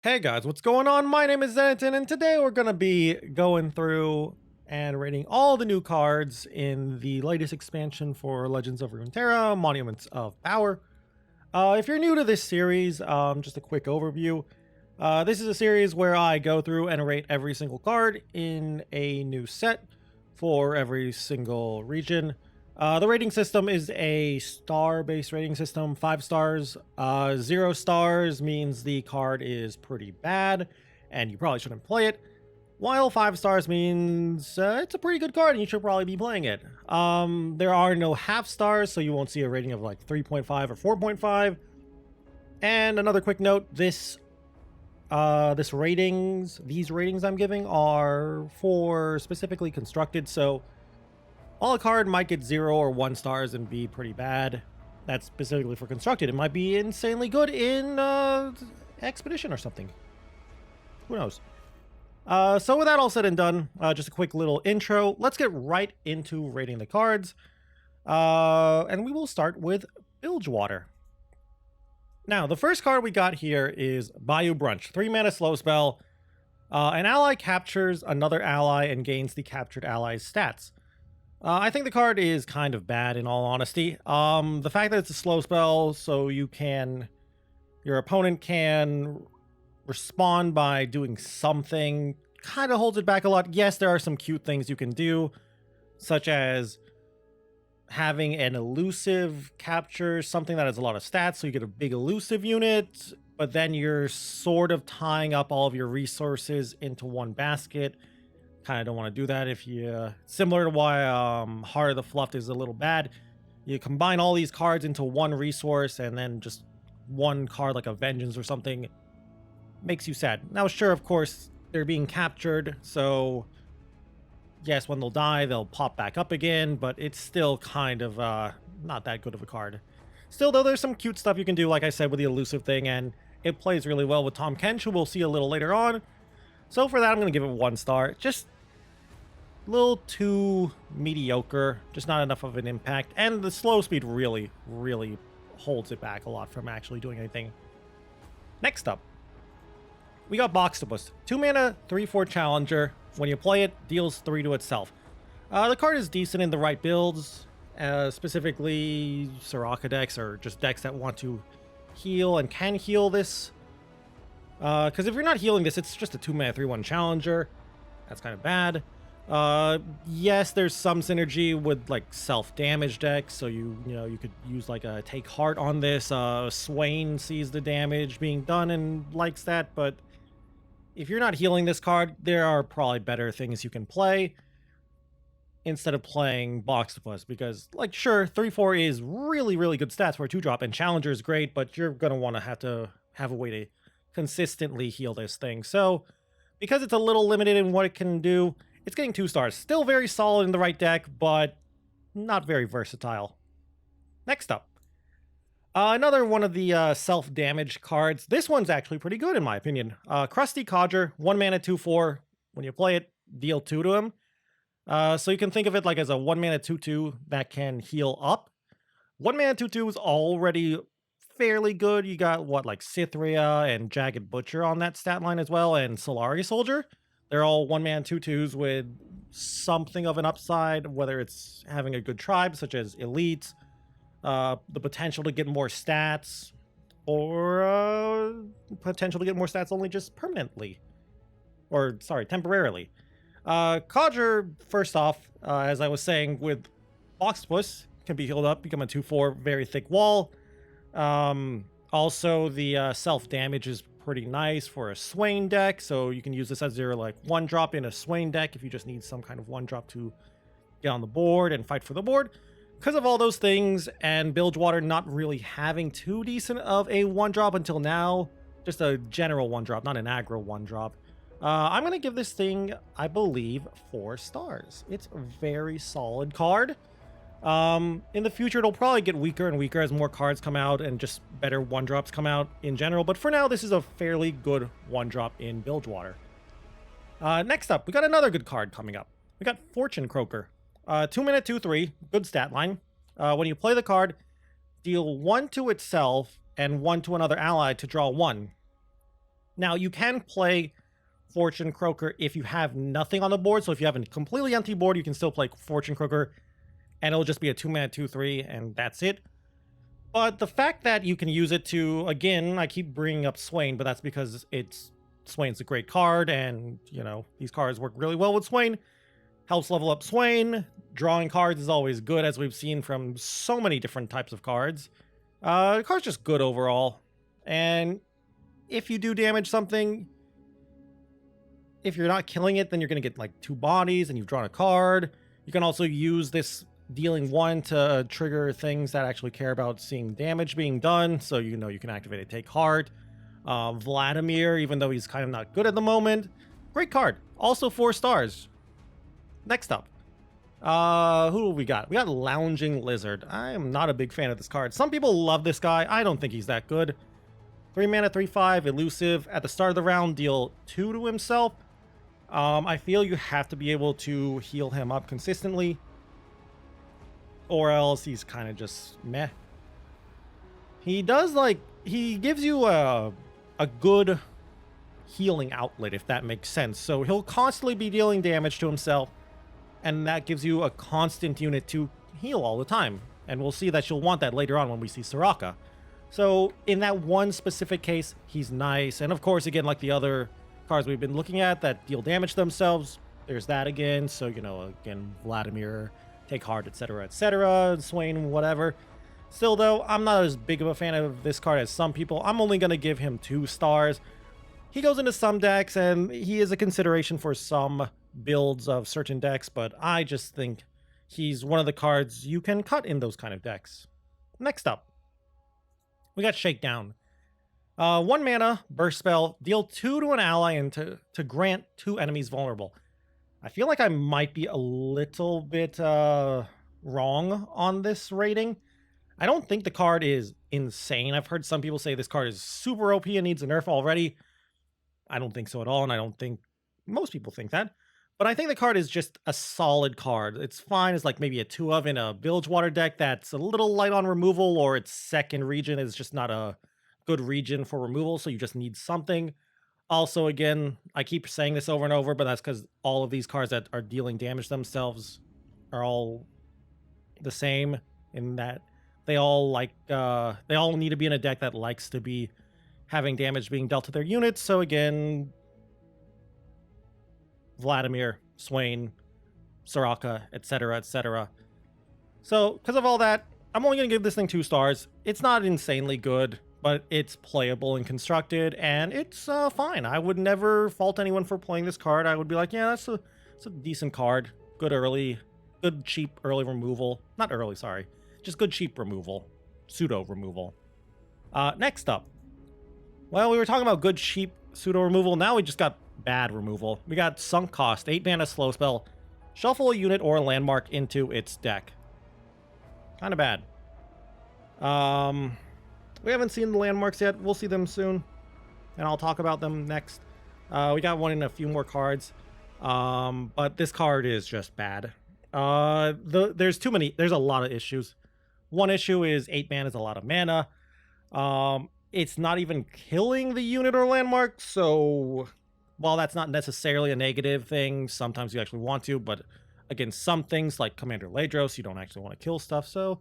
Hey guys, what's going on? My name is Zenaton, and today we're going to be going through and rating all the new cards in the latest expansion for Legends of Runeterra, Monuments of Power. If you're new to this series, just a quick overview. This is a series where I go through and rate every single card in a new set for every single region. The rating system is a star-based rating system, 5 stars. 0 stars means the card is pretty bad, and you probably shouldn't play it. While 5 stars means it's a pretty good card, and you should probably be playing it. There are no half stars, so you won't see a rating of like 3.5 or 4.5. And another quick note, these ratings I'm giving are for specifically constructed, so while a card might get 0 or 1 stars and be pretty bad, that's specifically for constructed. It might be insanely good in Expedition or something. Who knows? So with that all said and done, just a quick little intro. Let's get right into rating the cards. And we will start with Bilgewater. Now, the first card we got here is BAYOU BRUNCH. 3 mana slow spell. An ally captures another ally and gains the captured ally's stats. I think the card is kind of bad in all honesty. The fact that it's a slow spell, so your opponent can respond by doing something, kind of holds it back a lot. Yes, there are some cute things you can do, such as having an elusive capture something that has a lot of stats, so you get a big elusive unit, but then you're sort of tying up all of your resources into one basket. Kind of don't want to do that. If you similar to why Heart of the Fluff is a little bad, you combine all these cards into one resource, and then just one card like a Vengeance or something makes you sad. Now sure, of course they're being captured, so yes, when they'll die they'll pop back up again, but it's still kind of not that good of a card. Still though, there's some cute stuff you can do, like I said, with the elusive thing, and it plays really well with Kench, who we'll see a little later on. So for that, I'm going to give it 1 star. Just a little too mediocre. Just not enough of an impact. And the slow speed really, really holds it back a lot from actually doing anything. Next up, we got Boxtopus. 2 mana, 3/4 challenger. When you play it, deals 3 to itself. The card is decent in the right builds, specifically Soraka decks or just decks that want to heal and can heal this. Because if you're not healing this, it's just a 2 mana 3/1 challenger. That's kind of bad. Yes, there's some synergy with like self-damage decks, so you could use like a Take Heart on this. Swain sees the damage being done and likes that, but if you're not healing this card, there are probably better things you can play instead of playing Boxtopus, because like sure, 3/4 is really, really good stats for a 2-drop, and challenger is great, but you're gonna want to have a way to consistently heal this thing. So because it's a little limited in what it can do, it's getting 2 stars. Still very solid in the right deck, but not very versatile. Next up, another one of the self-damage cards. This one's actually pretty good in my opinion. Crusty Codger, 1 mana 2/4. When you play it, deal 2 to him. So you can think of it like as a 1 mana 2/2 that can heal up. 1 mana 2/2 is already fairly good. You got what, like Cythria and Jagged Butcher on that stat line as well, and Solari Soldier. They're all 1 mana 2/2s with something of an upside, whether it's having a good tribe such as Elite, the potential to get more stats, or potential to get more stats only just permanently, or sorry, temporarily. Codger, first off, as I was saying, with Boxtopus, can be healed up, become a 2/4 very thick wall. Also the self-damage is pretty nice for a Swain deck, so you can use this as your like 1-drop in a Swain deck if you just need some kind of 1-drop to get on the board and fight for the board. Because of all those things, and Bilgewater not really having too decent of a 1-drop until now, just a general 1-drop, not an aggro 1-drop, I'm going to give this thing, I believe, 4 stars. It's a very solid card. In the future, it'll probably get weaker and weaker as more cards come out and just better 1-drops come out in general, but for now, this is a fairly good 1-drop in Bilgewater. Next up, we got another good card coming up. We got Fortune Croaker. 2 mana 2/3, good stat line. When you play the card, deal 1 to itself and 1 to another ally to draw 1. Now, you can play Fortune Croaker if you have nothing on the board. So if you have a completely empty board, you can still play Fortune Croaker, and it'll just be a 2-mana 2/3, and that's it. But the fact that you can use it to, again, I keep bringing up Swain, but that's because Swain's a great card, and, you know, these cards work really well with Swain. Helps level up Swain. Drawing cards is always good, as we've seen from so many different types of cards. The card's just good overall. And if you do damage something, if you're not killing it, then you're going to get like 2 bodies, and you've drawn a card. You can also use this dealing 1 to trigger things that actually care about seeing damage being done, so you know you can activate it. Take Heart. Vladimir, even though he's kind of not good at the moment, great card. Also 4 stars. Next up, who do we got? We got Lounging Lizard. I am not a big fan of this card. Some people love this guy. I don't think he's that good. 3 mana, 3/5, elusive. At the start of the round, deal 2 to himself. I feel you have to be able to heal him up consistently, or else he's kind of just meh. He does, like, he gives you a good healing outlet, if that makes sense. So he'll constantly be dealing damage to himself, and that gives you a constant unit to heal all the time. And we'll see that you'll want that later on when we see Soraka. So in that one specific case, he's nice. And of course, again, like the other cards we've been looking at that deal damage themselves, there's that again. So, you know, again, Vladimir, Take Heart, etc., Swain, whatever. Still, though, I'm not as big of a fan of this card as some people. I'm only going to give him 2 stars. He goes into some decks, and he is a consideration for some builds of certain decks, but I just think he's one of the cards you can cut in those kind of decks. Next up, we got Shakedown. 1 mana, burst spell, deal 2 to an ally and to grant 2 enemies vulnerable. I feel like I might be a little bit wrong on this rating. I don't think the card is insane. I've heard some people say this card is super OP and needs a nerf already. I don't think so at all, and I don't think most people think that. But I think the card is just a solid card. It's fine as like maybe a 2 of in a Bilgewater deck that's a little light on removal, or its second region is just not a good region for removal, so you just need something. Also, again, I keep saying this over and over, but that's because all of these cards that are dealing damage themselves are all the same in that they all need to be in a deck that likes to be having damage being dealt to their units. So again, Vladimir, Swain, Soraka, etc. So because of all that, I'm only going to give this thing 2 stars. It's not insanely good, but it's playable and constructed, and it's fine. I would never fault anyone for playing this card. I would be like, yeah, it's a decent card. Good cheap early removal. Not early, sorry. Just good cheap removal. Pseudo removal. Next up. Well, we were talking about good cheap pseudo removal. Now we just got bad removal. We got Sunk Cost, 8 mana slow spell. Shuffle a unit or a landmark into its deck. Kind of bad. We haven't seen the landmarks yet. We'll see them soon, and I'll talk about them next. We got one in a few more cards, but this card is just bad. There's a lot of issues. One issue is 8 mana is a lot of mana. It's not even killing the unit or landmark, so while that's not necessarily a negative thing, sometimes you actually want to, but again, some things like Commander Ladros, you don't actually want to kill stuff, so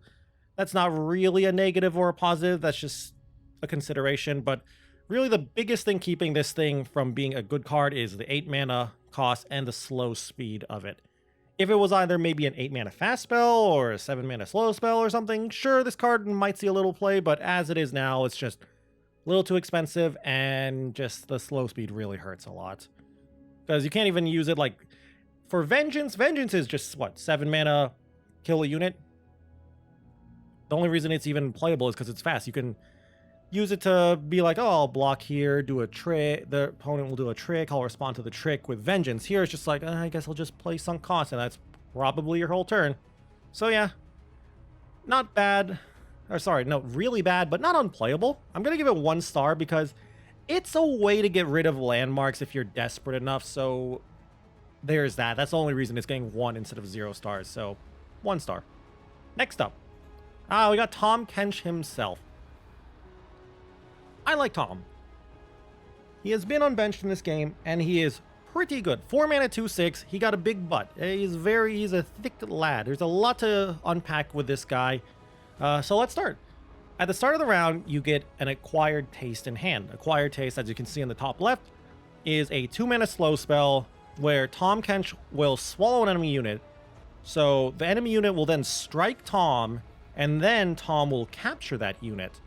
that's not really a negative or a positive. That's just a consideration. But really the biggest thing keeping this thing from being a good card is the 8 mana cost and the slow speed of it. If it was either maybe an 8 mana fast spell or a 7 mana slow spell or something, sure, this card might see a little play, but as it is now, it's just a little too expensive, and just the slow speed really hurts a lot. Because you can't even use it like for Vengeance. Vengeance is just, what, 7 mana, kill a unit? The only reason it's even playable is because it's fast. You can use it to be like, oh, I'll block here, do a trick. The opponent will do a trick. I'll respond to the trick with Vengeance. Here it's just like, I guess I'll just play Sunk Cost, and that's probably your whole turn. So yeah, not bad. Or sorry, no, really bad, but not unplayable. I'm going to give it 1 star because it's a way to get rid of landmarks if you're desperate enough. So there's that. That's the only reason it's getting 1 instead of 0 stars. So 1 star. Next up. We got Tom Kench himself. I like Tom. He has been unbenched in this game, and he is pretty good. 4 mana, 2/6. He got a big butt. He's a thick lad. There's a lot to unpack with this guy. So let's start. At the start of the round, you get an Acquired Taste in hand. Acquired Taste, as you can see in the top left, is a 2 mana slow spell where Tahm Kench will swallow an enemy unit. So the enemy unit will then strike Tahm, and then Tahm will capture that unit.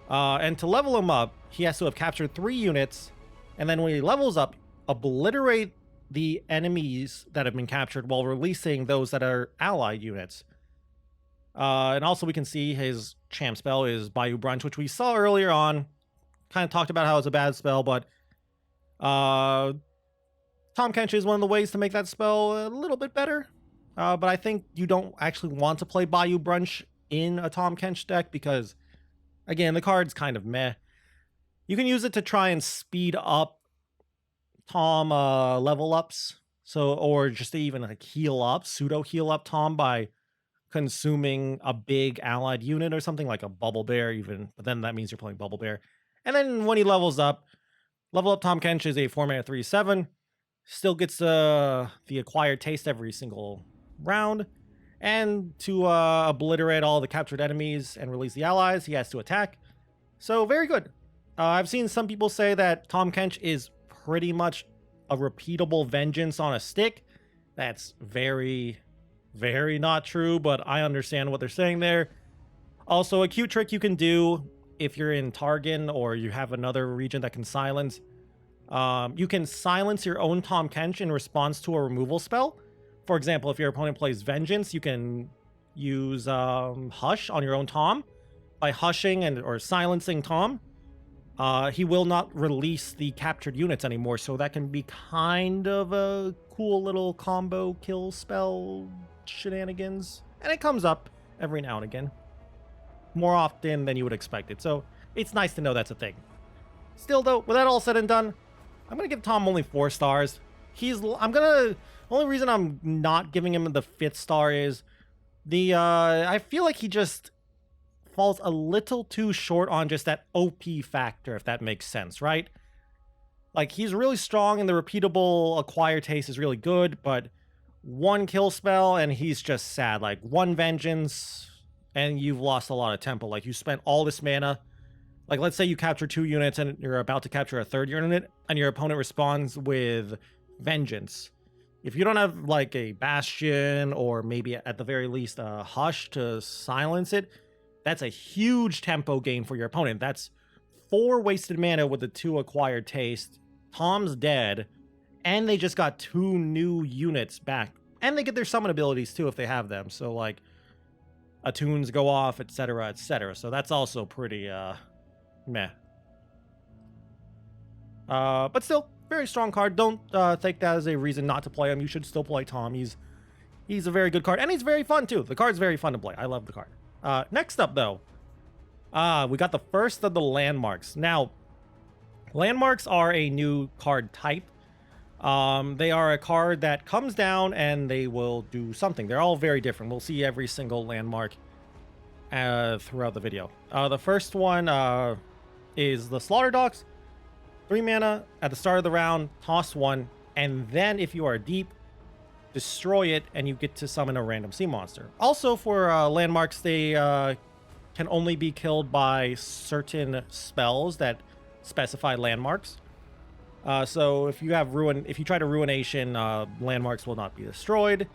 And to level him up, he has to have captured 3 units, and then when he levels up, obliterate the enemies that have been captured while releasing those that are allied units. And also we can see his champ spell is BAYOU BRUNCH, which we saw earlier on. Kind of talked about how it's a bad spell, but Tahm Kench is one of the ways to make that spell a little bit better. But I think you don't actually want to play BAYOU BRUNCH in a Tahm Kench deck because, again, the card's kind of meh. You can use it to try and speed up Tahm level ups, or just to even like heal up, pseudo heal up Tahm by consuming a big allied unit or something like a Bubble Bear even, but then that means you're playing Bubble Bear. And then when he levels up, level up Tahm Kench is a 4 mana 3/7, still gets the Acquired Taste every single round, and to obliterate all the captured enemies and release the allies, he has to attack. So very good. I've seen some people say that Tahm Kench is pretty much a repeatable vengeance on a stick. That's very, very not true, but I understand what they're saying there. Also, a cute trick you can do if you're in Targon or you have another region that can silence, you can silence your own Tahm Kench in response to a removal spell. For example, if your opponent plays Vengeance, you can use Hush on your own Tahm. By hushing or silencing Tahm, he will not release the captured units anymore, so that can be kind of a cool little combo kill spell shenanigans. And it comes up every now and again. More often than you would expect it, so it's nice to know that's a thing. Still though, with that all said and done, I'm gonna give Tahm only 4 stars. Only reason I'm not giving him the 5th star is I feel like he just falls a little too short on just that OP factor, if that makes sense, right? Like, he's really strong and the repeatable Acquired Taste is really good, but 1 kill spell and he's just sad. Like, 1 Vengeance and you've lost a lot of tempo. Like, you spent all this mana. Like, let's say you capture 2 units and you're about to capture a 3rd unit and your opponent responds with Vengeance. If you don't have like a Bastion or maybe at the very least a Hush to silence it, that's a huge tempo gain for your opponent. That's 4 wasted mana with the 2 Acquired Taste. Tahm's dead, and they just got 2 new units back. And they get their summon abilities too if they have them. So like, attunes go off, etc., etc. So that's also pretty meh. But still, very strong card. Don't take that as a reason not to play him. You should still play Tahm. He's a very good card, and he's very fun too. The card's very fun to play. I love the card. Next up though, we got the first of the landmarks. Now, landmarks are a new card type. They are a card that comes down and they will do something. They're all very different. We'll see every single landmark throughout the video. The first one is the Slaughter Dogs. 3 mana at the start of the round, toss 1, and then if you are deep, destroy it and you get to summon a random sea monster. Also for landmarks, they can only be killed by certain spells that specify landmarks. So if you try to Ruination, landmarks will not be destroyed.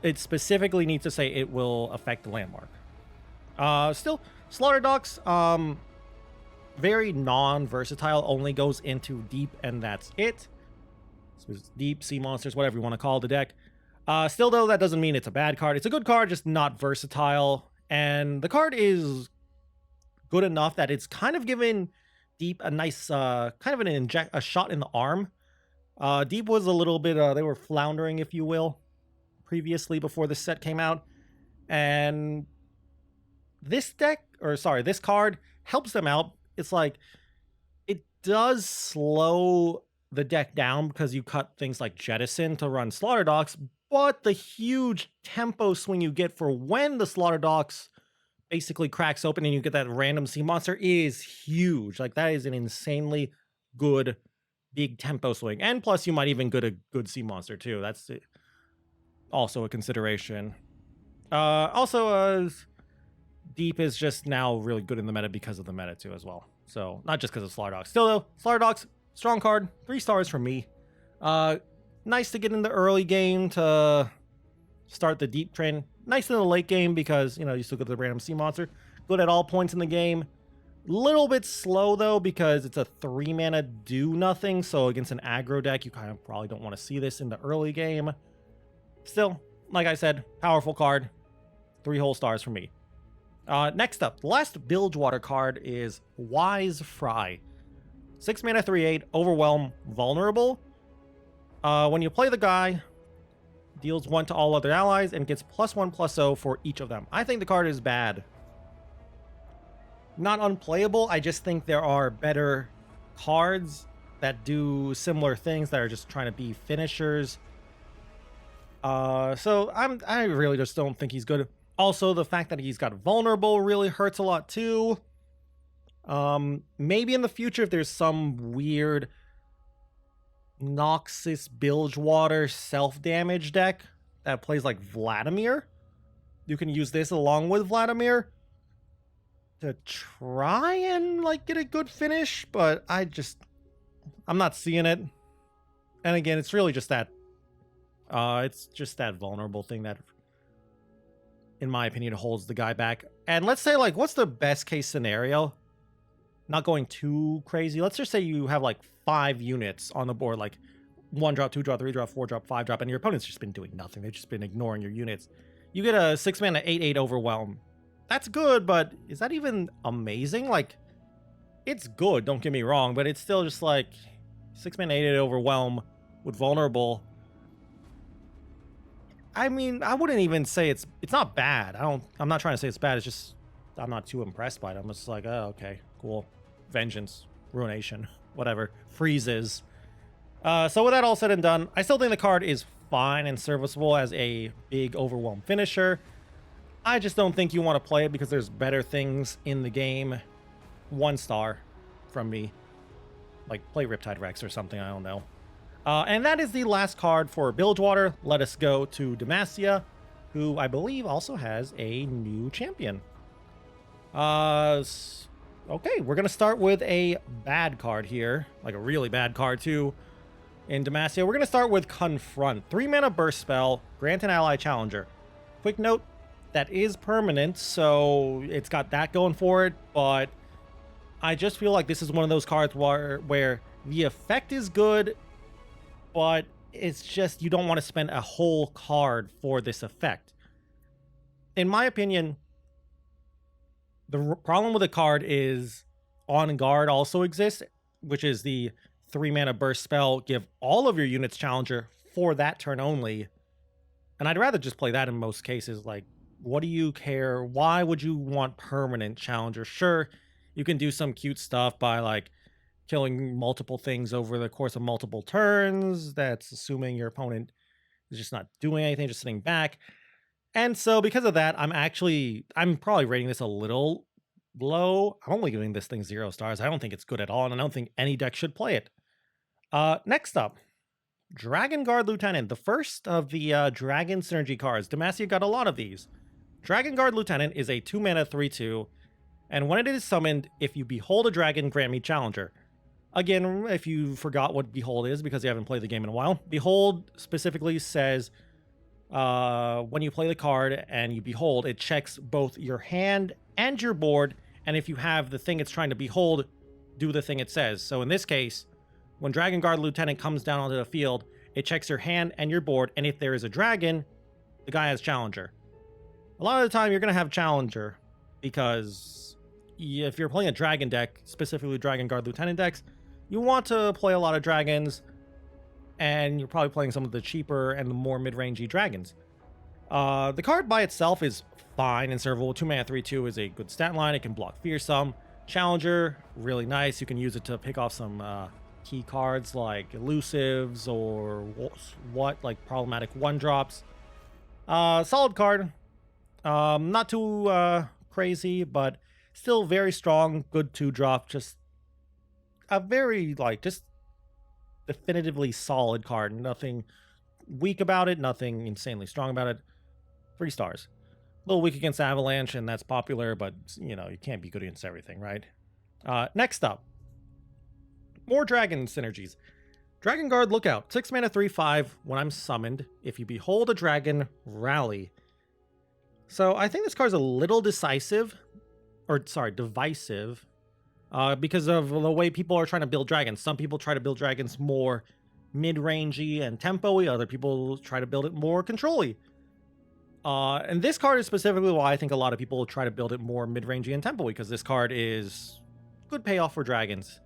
It specifically needs to say it will affect the landmark. Still, Slaughter Dogs, very non-versatile, only goes into deep and that's it. So it's deep, sea monsters, whatever you want to call the deck. Still though, that doesn't mean it's a bad card. It's a good card, just not versatile. And the card is good enough that it's kind of given Deep a nice, kind of a shot in the arm. Deep was a little bit, they were floundering, if you will, previously before this set came out. And this card helps them out. It's like, it does slow the deck down because you cut things like Jettison to run Slaughter Dogs, but the huge tempo swing you get for when the Slaughter Dogs basically cracks open and you get that random sea monster is huge. Like, that is an insanely good big tempo swing. And plus, you might even get a good sea monster too. That's also a consideration. Also, Deep is just now really good in the meta because of the meta too as well. So not just because of Slardox. Still though, Slardox, strong card, 3 stars from me. Nice to get in the early game to start the Deep trend. Nice in the late game because, you know, you still get the random sea monster. Good at all points in the game. Little bit slow though because it's a 3 mana do nothing. So against an aggro deck, you kind of probably don't want to see this in the early game. Still, like I said, powerful card. 3 whole stars from me. Next up, the last Bilgewater card is Wise Fry. 6 mana, 3/8, Overwhelm, Vulnerable. When you play the guy, deals 1 to all other allies and gets +1/+0 for each of them. I think the card is bad. Not unplayable, I just think there are better cards that do similar things that are just trying to be finishers. So I really just don't think he's good. Also, the fact that he's got vulnerable really hurts a lot too. Maybe in the future, if there's some weird Noxus Bilgewater self-damage deck that plays like Vladimir, you can use this along with Vladimir to try and like get a good finish, but I'm not seeing it. And again, it's really just that vulnerable thing that, in my opinion, holds the guy back. And let's say, like, what's the best case scenario? Not going too crazy. Let's just say you have like 5 units on the board, like 1 drop, 2 drop, 3 drop, 4 drop, 5 drop, and your opponent's just been doing nothing. They've just been ignoring your units. You get a 6 mana 8/8 Overwhelm. That's good, but is that even amazing? Like, it's good, don't get me wrong, but it's still just like 6 mana 8/8 Overwhelm with Vulnerable. I mean, I wouldn't even say it's not bad. I'm not trying to say it's bad. It's just I'm not too impressed by it. I'm just like, oh, okay, cool. Vengeance, Ruination, whatever. Freezes. So with that all said and done, I still think the card is fine and serviceable as a big Overwhelm finisher. I just don't think you want to play it because there's better things in the game. 1 star from me. Like, play Riptide Rex or something, I don't know. And that is the last card for Bilgewater. Let us go to Demacia, who I believe also has a new champion. Okay, we're going to start with a bad card here. Like a really bad card, too. In Demacia, we're going to start with Confront. 3 mana burst spell, grant an ally challenger. Quick note, that is permanent, so it's got that going for it, but I just feel like this is one of those cards where the effect is good, but it's just you don't want to spend a whole card for this effect. In my opinion, the problem with the card is On Guard also exists, which is the 3 mana burst spell, give all of your units challenger for that turn only. And I'd rather just play that in most cases. Like, what do you care? Why would you want permanent challenger? Sure, you can do some cute stuff by like killing multiple things over the course of multiple turns. That's assuming your opponent is just not doing anything, just sitting back. And so because of that, I'm probably rating this a little low. I'm only giving this thing 0 stars. I don't think it's good at all, and I don't think any deck should play it. Next up, Dragonguard Lieutenant, the first of the Dragon Synergy cards. Demacia got a lot of these. Dragonguard Lieutenant is a 2 mana 3/2, and when it is summoned, if you behold a dragon, grant me challenger. Again, if you forgot what Behold is because you haven't played the game in a while, Behold specifically says when you play the card and you behold, it checks both your hand and your board, and if you have the thing it's trying to behold, do the thing it says. So in this case, when Dragonguard Lieutenant comes down onto the field, it checks your hand and your board, and if there is a dragon, the guy has challenger. A lot of the time, you're going to have challenger, because if you're playing a dragon deck, specifically Dragonguard Lieutenant decks, you want to play a lot of dragons, and you're probably playing some of the cheaper and the more mid-rangey dragons. The card by itself is fine and servable. 2 mana 3/2 is a good stat line. It can block Fearsome. Challenger, really nice. You can use it to pick off some key cards like Elusives or like problematic 1-drops. Solid card. Not too crazy, but still very strong. Good 2-drop. Just a very, like, just definitively solid card. Nothing weak about it, nothing insanely strong about it. 3 stars. A little weak against Avalanche, and that's popular, but, you know, you can't be good against everything, right? Next up, more dragon synergies. Dragon Guard Lookout. 6 mana, 3/5. When I'm summoned, if you behold a dragon, rally. So I think this card's a little divisive, because of the way people are trying to build dragons. Some people try to build dragons more mid-rangey and tempo-y. Other people try to build it more control-y. And this card is specifically why I think a lot of people try to build it more mid-rangey and tempo-y, because this card is good payoff for dragons.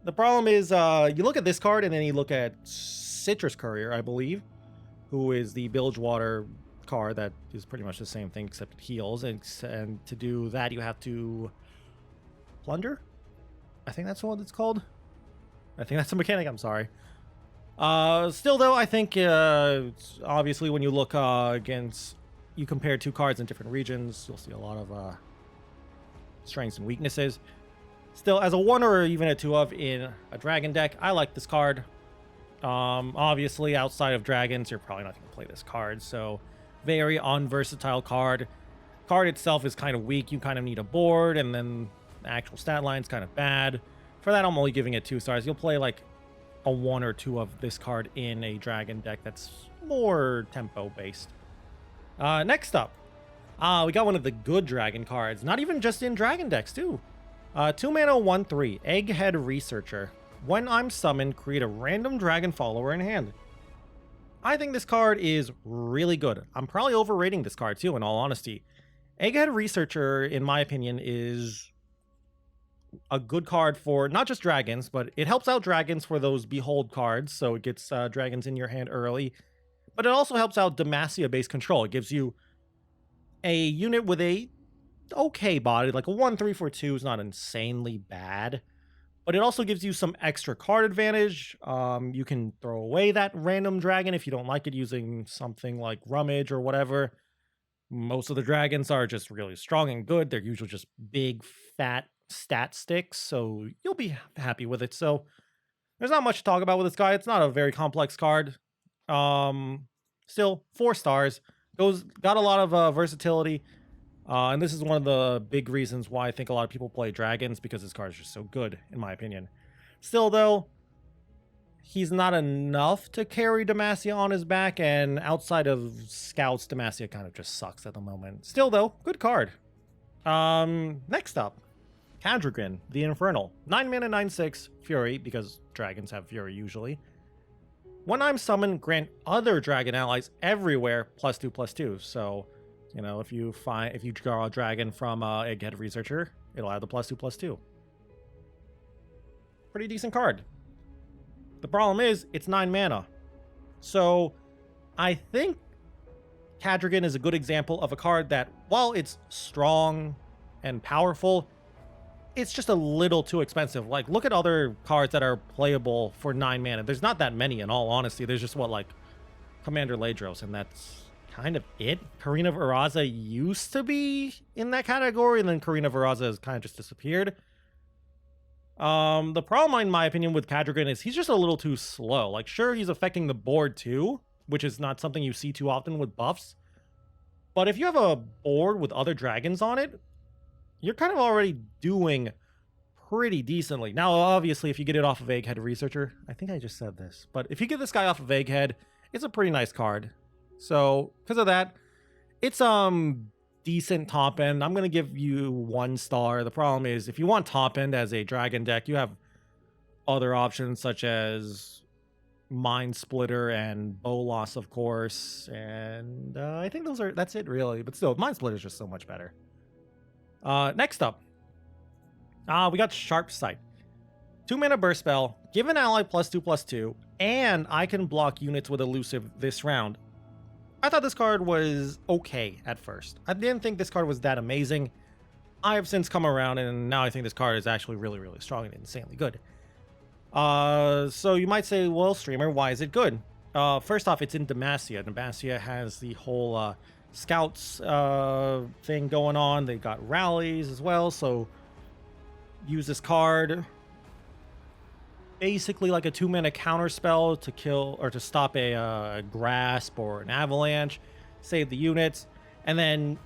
The problem is, you look at this card and then you look at Citrus Courier, I believe, who is the Bilgewater card that is pretty much the same thing except it heals. And to do that, you have to plunder? I think that's what it's called. I think that's a mechanic, I'm sorry. Still, though, I think obviously when you look against... You compare 2 cards in different regions, you'll see a lot of strengths and weaknesses. Still, as a 1 or even a 2 of in a dragon deck, I like this card. Obviously, outside of dragons, you're probably not going to play this card, so very unversatile card. Card itself is kind of weak. You kind of need a board, and then the actual stat line's kind of bad. For that, I'm only giving it 2 stars. You'll play like a 1 or 2 of this card in a dragon deck that's more tempo-based. Next up, we got one of the good dragon cards. Not even just in dragon decks, too. 2 mana, 1/3, Egghead Researcher. When I'm summoned, create a random dragon follower in hand. I think this card is really good. I'm probably overrating this card, too, in all honesty. Egghead Researcher, in my opinion, is a good card for not just dragons, but it helps out dragons for those Behold cards, so it gets dragons in your hand early. But it also helps out Demacia-based control. It gives you a unit with a okay body, like a 1/3 for 2 is not insanely bad. But it also gives you some extra card advantage. You can throw away that random dragon if you don't like it using something like Rummage or whatever. Most of the dragons are just really strong and good. They're usually just big, fat stat sticks, so you'll be happy with it. So there's not much to talk about with this guy. It's not a very complex card. Still 4 stars. Got a lot of versatility. And this is one of the big reasons why I think a lot of people play dragons, because this card is just so good, in my opinion. Still, though, he's not enough to carry Demacia on his back, and outside of Scouts, Demacia kind of just sucks at the moment. Still, though, good card. Next up, Cadragon, the Infernal. 9 mana, 9/6, Fury, because dragons have Fury usually. When I'm summoned, grant other dragon allies everywhere +2/+2. So, you know, if you draw a dragon from Egghead Researcher, it'll add the +2/+2. Pretty decent card. The problem is, it's 9 mana. So, I think Cadragon is a good example of a card that, while it's strong and powerful, it's just a little too expensive. Like, look at other cards that are playable for 9 mana. There's not that many, in all honesty. There's just, like, Commander Ladros, and that's kind of it. Karina Veraza used to be in that category, and then Karina Veraza has kind of just disappeared. The problem, in my opinion, with Cadragon is he's just a little too slow. Like, sure, he's affecting the board, too, which is not something you see too often with buffs. But if you have a board with other dragons on it, you're kind of already doing pretty decently. Now, obviously, if you get it off of Egghead Researcher, I think I just said this, but if you get this guy off of Egghead, it's a pretty nice card. So, because of that, it's decent top end. I'm going to give you 1 star. The problem is, if you want top end as a dragon deck, you have other options such as Mind Splitter and Bolas, of course, and I think that's it, really. But still, Mind Splitter is just so much better. Next up, we got SHARPSIGHT. 2 mana burst spell, give an ally +2/+2, and I can block units with elusive this round. I thought this card was okay at first. I didn't think this card was that amazing. I have since come around, and now I think this card is actually really, really strong and insanely good. So you might say, well, streamer, why is it good? First off, it's in Demacia. Demacia has the whole Scouts thing going on. They got rallies as well, so use this card. basically like a 2-mana counter spell to kill or to stop a grasp or an avalanche, save the units, and then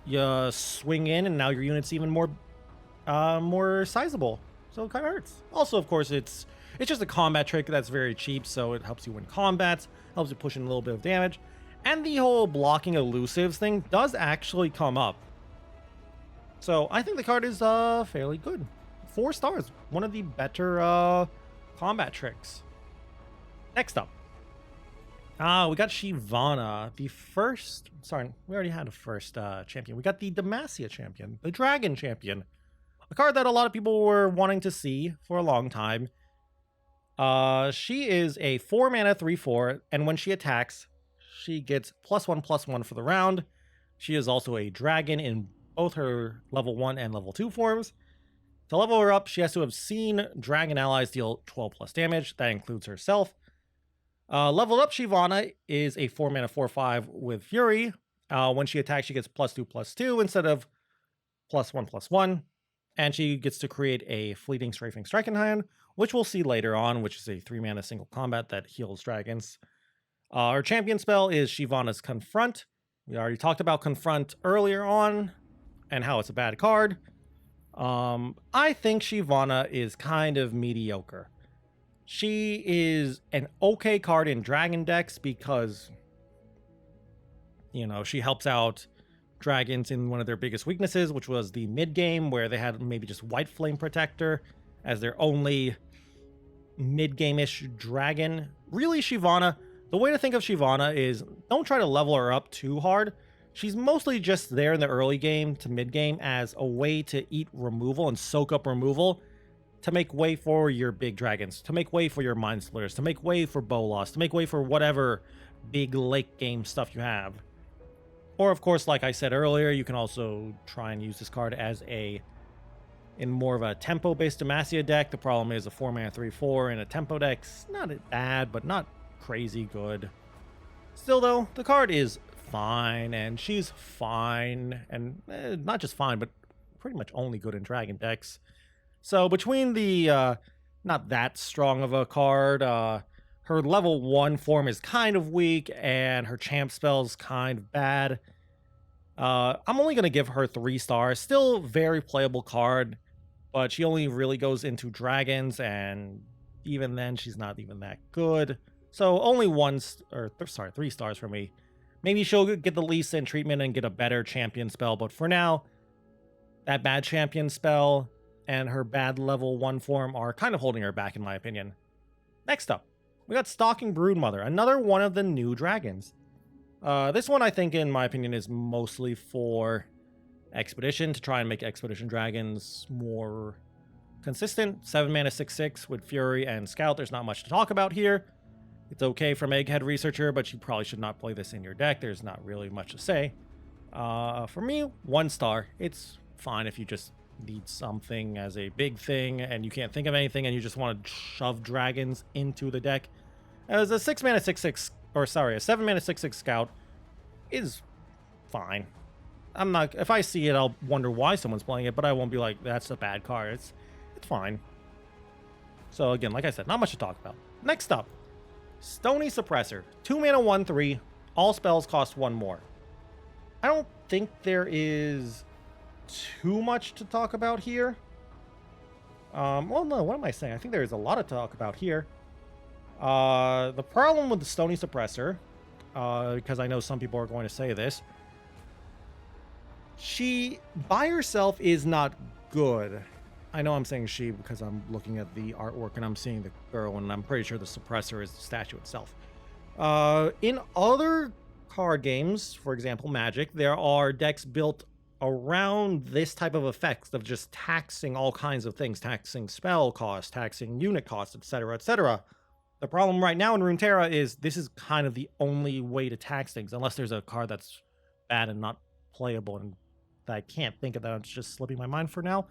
you swing in, and now your unit's even more sizable. So it kind of hurts. Also, of course, it's just a combat trick that's very cheap, so it helps you win combats, helps you push in a little bit of damage, and the whole blocking elusives thing does actually come up. So I think the card is fairly good. 4 stars, one of the better combat tricks. Next up, we got SHYVANA, the first. Sorry, we already had a first champion. We got the Demacia champion, the Dragon champion, a card that a lot of people were wanting to see for a long time. She is a 4-mana 3/4, and when she attacks, she gets +1/+1 for the round. She is also a dragon in both her level 1 and level 2 forms. To level her up, she has to have seen dragon allies deal 12+ damage. That includes herself. Leveled up SHYVANA is a 4-mana 4/5 with Fury. When she attacks, she gets +2/+2 instead of +1/+1. And she gets to create a fleeting strafing strike in hand, which we'll see later on, which is a 3-mana single combat that heals dragons. Her champion spell is SHYVANA's Confront. We already talked about Confront earlier on and how it's a bad card. I think SHYVANA is kind of mediocre. She is an okay card in dragon decks because, you know, she helps out dragons in one of their biggest weaknesses, which was the mid game, where they had maybe just White Flame Protector as their only mid-game-ish dragon. Really, SHYVANA, the way to think of SHYVANA is don't try to level her up too hard. She's mostly just there in the early game to mid game as a way to eat removal and soak up removal to make way for your big dragons, to make way for your Mind Splitters, to make way for Bolas, to make way for whatever big late game stuff you have. Or, of course, like I said earlier, you can also try and use this card as in more of a tempo-based Demacia deck. The problem is a 4-mana 3/4 in a tempo deck's not bad, but not crazy good. Still, though, the card is fine, and she's fine, and not just fine, but pretty much only good in dragon decks. So between the not that strong of a card, her level 1 form is kind of weak, and her champ spell's kind of bad. I'm only going to give her 3 stars. Still very playable card, but she only really goes into dragons, and even then, she's not even that good. So only 3 stars for me. Maybe she'll get the least in treatment and get a better champion spell, but for now, that bad champion spell and her bad level 1 form are kind of holding her back, in my opinion. Next up, we got Stalking Broodmother, another one of the new dragons. This one, I think, in my opinion, is mostly for Expedition, to try and make Expedition dragons more consistent. 7-mana 6/6 with Fury and Scout. There's not much to talk about here. It's okay from Egghead Researcher, but you probably should not play this in your deck. There's not really much to say. For me, 1 star. It's fine if you just need something as a big thing and you can't think of anything and you just want to shove dragons into the deck. As a 6-mana 6/6, or sorry, a 7-mana 6/6 Scout is fine. I'm not, if I see it, I'll wonder why someone's playing it, but I won't be like, that's a bad card. It's fine. So again, like I said, not much to talk about. Next up, Stony Suppressor. 2-mana 1/3. All spells cost 1 more. I don't think there is too much to talk about here. Well, no, what am I saying? I think there is a lot to talk about here. The problem with the Stony Suppressor, because I know some people are going to say this, she by herself is not good. I know I'm saying she because I'm looking at the artwork and I'm seeing the girl, and I'm pretty sure the suppressor is the statue itself. In other card games, for example, Magic, there are decks built around this type of effect of just taxing all kinds of things, taxing spell cost, taxing unit cost, etc., etc. The problem right now in Runeterra is this is kind of the only way to tax things, unless there's a card that's bad and not playable, and I can't think of that. It's just slipping my mind for now.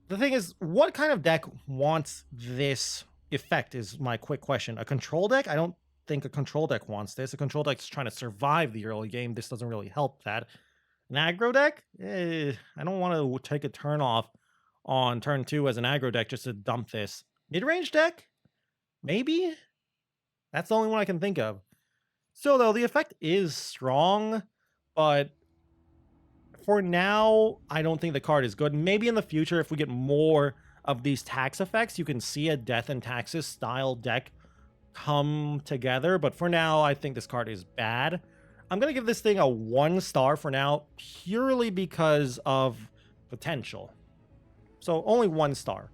The thing is, what kind of deck wants this effect is my quick question. A control deck? I don't think a control deck wants this. A control deck's trying to survive the early game. This doesn't really help that. An aggro deck? I don't want to take a turn off on turn 2 as an aggro deck just to dump this. Mid-range deck? Maybe? That's the only one I can think of. So though, the effect is strong, but for now, I don't think the card is good. Maybe in the future, if we get more of these tax effects, you can see a Death and Taxes style deck come together. But for now, I think this card is bad. I'm going to give this thing a 1 star for now, purely because of potential. So only 1 star.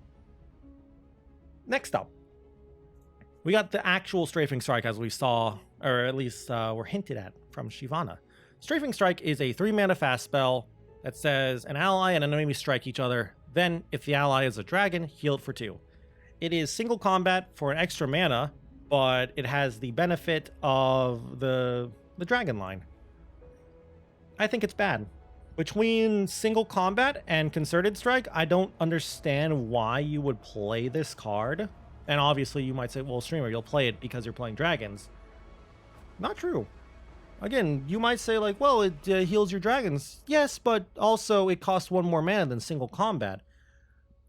Next up, we got the actual Strafing Strike, as we saw, or at least were hinted at from SHYVANA. Strafing Strike is a 3-mana fast spell that says an ally and an enemy strike each other. Then, if the ally is a dragon, heal it for 2. It is single combat for an extra mana, but it has the benefit of the dragon line. I think it's bad. Between single combat and concerted strike, I don't understand why you would play this card. And obviously you might say, well, streamer, you'll play it because you're playing dragons. Not true. Again, you might say like, well, it heals your dragons. Yes, but also it costs 1 more mana than single combat.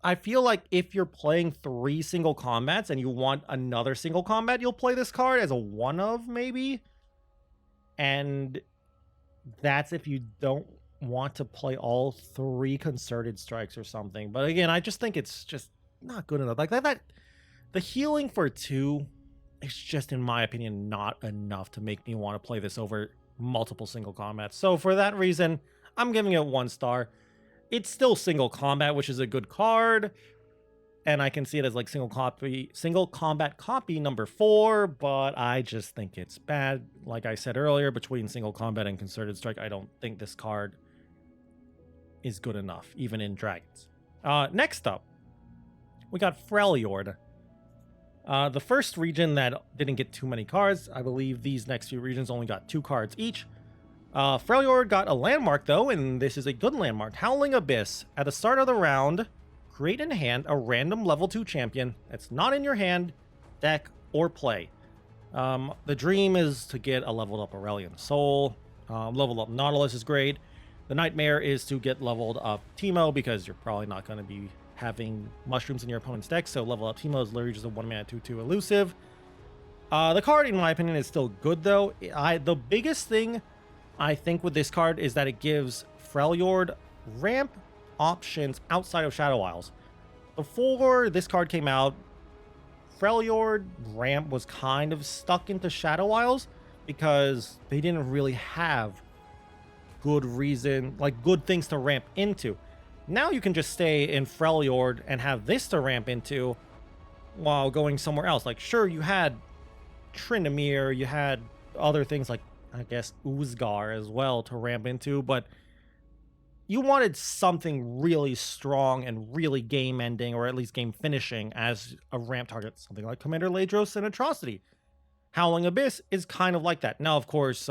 I feel like if you're playing 3 single combats and you want another single combat, you'll play this card as a one of, maybe. And that's if you don't want to play all 3 concerted strikes or something. But again, I just think it's just not good enough. Like that the healing for 2 is just, in my opinion, not enough to make me want to play this over multiple single combats. So for that reason, I'm giving it 1 star. It's still single combat, which is a good card, and I can see it as like single combat copy number 4, but I just think it's bad. Like I said earlier, between single combat and concerted strike, I don't think this card is good enough, even in dragons. Next up, we got Freljord. The first region that didn't get too many cards. I believe these next few regions only got 2 cards each. Freljord got a landmark though, and this is a good landmark. Howling Abyss. At the start of the round, create in hand a random level 2 champion that's not in your hand, deck, or play. The dream is to get a leveled up Aurelion Soul. Leveled up Nautilus is great. The nightmare is to get leveled up Teemo, because you're probably not going to be having mushrooms in your opponent's deck, so level up Teemo is literally just a 1-mana 2/2 elusive. The card, in my opinion, is still good though. The biggest thing I think with this card is that it gives Freljord ramp options outside of Shadow Isles. Before this card came out, Freljord ramp was kind of stuck into Shadow Isles because they didn't really have good reason, like good things to ramp into. Now you can just stay in Freljord and have this to ramp into while going somewhere else. Like, sure, you had Tryndamere, you had other things like, I guess, Uzgar as well to ramp into, but you wanted something really strong and really game-ending, or at least game-finishing, as a ramp target. Something like Commander Ladros and Atrocity. Howling Abyss is kind of like that. Now, of course,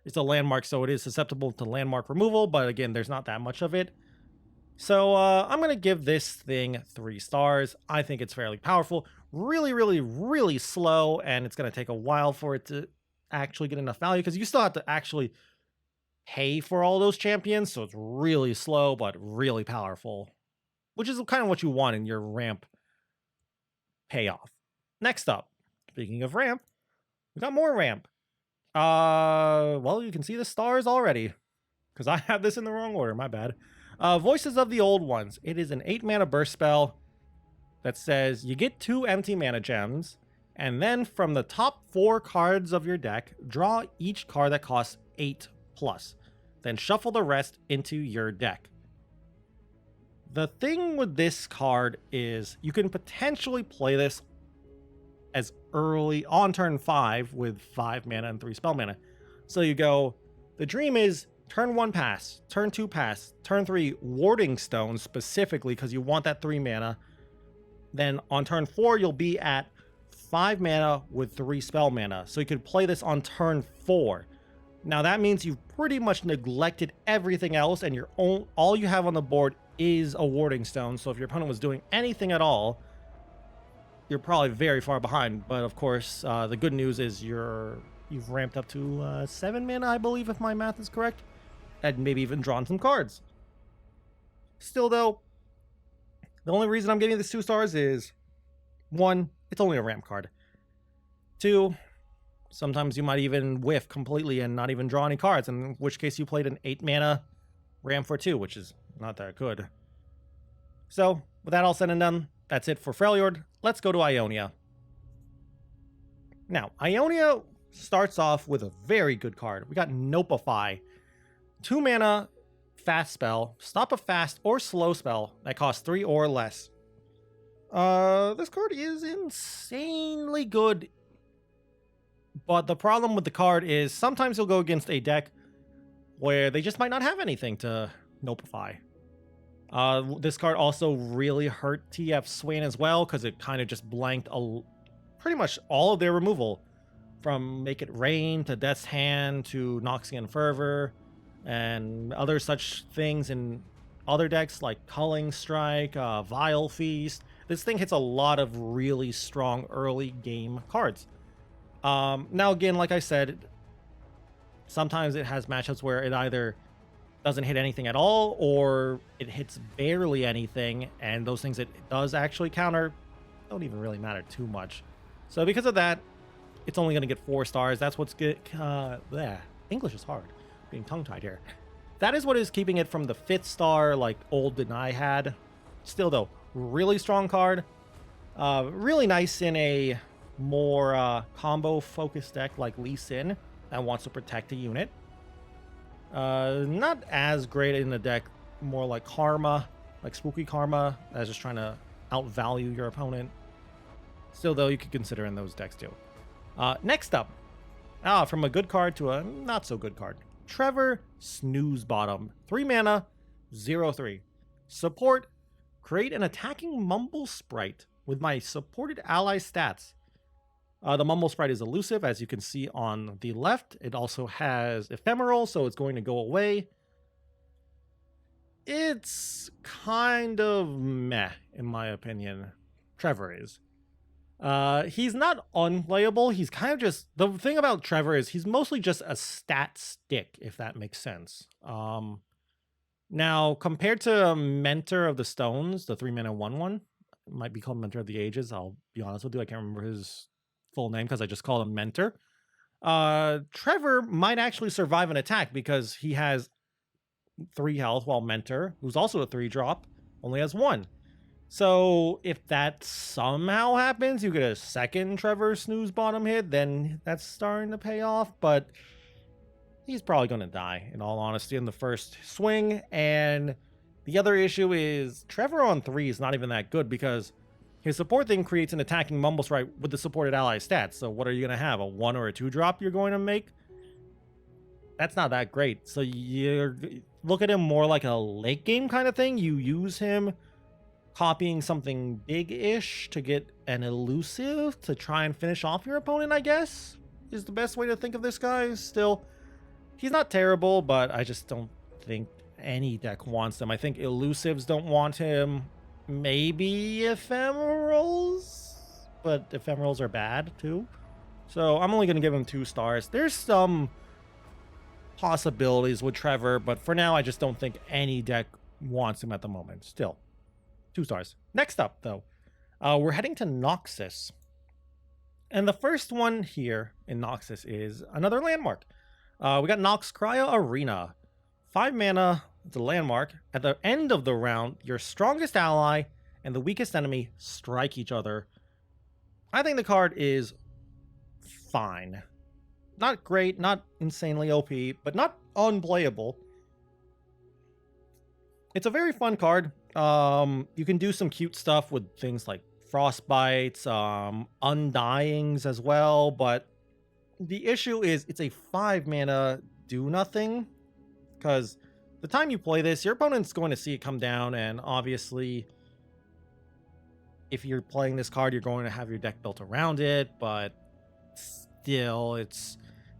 it's a landmark, so it is susceptible to landmark removal, but again, there's not that much of it. So I'm going to give this thing 3 stars. I think it's fairly powerful. Really, really, really slow, and it's going to take a while for it to actually get enough value, because you still have to actually pay for all those champions, so it's really slow but really powerful, which is kind of what you want in your ramp payoff. Next up, speaking of ramp, we got more ramp. Well, you can see the stars already, because I have this in the wrong order, my bad. Voices of the Old Ones. It is an 8-mana burst spell that says you get 2 empty mana gems, and then from the top 4 cards of your deck, draw each card that costs 8+. Then shuffle the rest into your deck. The thing with this card is you can potentially play this as early on turn 5 with 5 mana and 3 spell mana. So you go, the dream is turn 1 pass, turn 2 pass, turn 3 Warding Stone specifically because you want that 3 mana. Then on turn 4, you'll be at 5 mana with 3 spell mana. So you could play this on turn 4. Now that means you've pretty much neglected everything else, and all you have on the board is a Warding Stone. So if your opponent was doing anything at all, you're probably very far behind. But of course, the good news is you've ramped up to 7 mana, I believe, if my math is correct, and maybe even drawn some cards. Still though, the only reason I'm giving this 2 stars is One, it's only a ramp card. Two, sometimes you might even whiff completely and not even draw any cards, in which case you played an 8 mana ramp for 2, which is not that good. So, with that all said and done, that's it for Freljord. Let's go to Ionia. Now, Ionia starts off with a very good card. We got Nopify. 2 mana, fast spell. Stop a fast or slow spell that costs 3 or less. This card is insanely good. But the problem with the card is sometimes you'll go against a deck where they just might not have anything to Nopify. This card also really hurt TF Swain as well, because it kind of just blanked pretty much all of their removal. From Make It Rain to Death's Hand to Noxian Fervor and other such things in other decks like Culling Strike, Vile Feast. This thing hits a lot of really strong early game cards. Now again, like I said, sometimes it has matchups where it either doesn't hit anything at all or it hits barely anything, and those things it does actually counter don't even really matter too much. So because of that, it's only going to get 4 stars. That's what's good. English is hard. Being tongue-tied here. That is what is keeping it from the 5th star like Old Deny had. Still though, really strong card. Really nice in a more combo-focused deck like Lee Sin that wants to protect a unit. Not as great in a deck more like Karma, like Spooky Karma, that's just trying to outvalue your opponent. Still though, you could consider in those decks too. Next up, from a good card to a not so good card. Trevor Snoozebottom. 3 mana, 0/3. Support, create an attacking Mumble Sprite with my supported ally stats. The Mumble Sprite is elusive, as you can see on the left. It also has Ephemeral, so it's going to go away. It's kind of meh, in my opinion. Trevor is. He's not unplayable. He's kind of just... The thing about Trevor is he's mostly just a stat stick, if that makes sense. Now, compared to Mentor of the Stones, the 3 mana 1/1, might be called Mentor of the Ages. I'll be honest with you, I can't remember his full name because I just call him Mentor. Trevor might actually survive an attack because he has 3 health, while Mentor, who's also a 3-drop, only has 1. So if that somehow happens, you get a second Trevor Snoozebottom hit, then that's starting to pay off. But he's probably going to die, in all honesty, in the first swing. And the other issue is Trevor on 3 is not even that good because his support thing creates an attacking Mumble Sprite with the supported ally stats. So what are you going to have? A 1 or a 2-drop you're going to make? That's not that great. So you look at him more like a late game kind of thing. You use him copying something big-ish to get an elusive to try and finish off your opponent, I guess, is the best way to think of this guy. Still, he's not terrible, but I just don't think any deck wants him. I think elusives don't want him. Maybe ephemerals, but ephemerals are bad too. So I'm only going to give him 2 stars. There's some possibilities with Trevor, but for now, I just don't think any deck wants him at the moment. Still, 2 stars. Next up, though, we're heading to Noxus. And the first one here in Noxus is another landmark. We got NOXKRAYA Arena. 5 mana, it's a landmark. At the end of the round, your strongest ally and the weakest enemy strike each other. I think the card is fine. Not great, not insanely OP, but not unplayable. It's a very fun card. You can do some cute stuff with things like Frostbites, Undyings as well, but the issue is it's a 5 mana do nothing, because the time you play this, your opponent's going to see it come down, and obviously if you're playing this card, you're going to have your deck built around it, but still,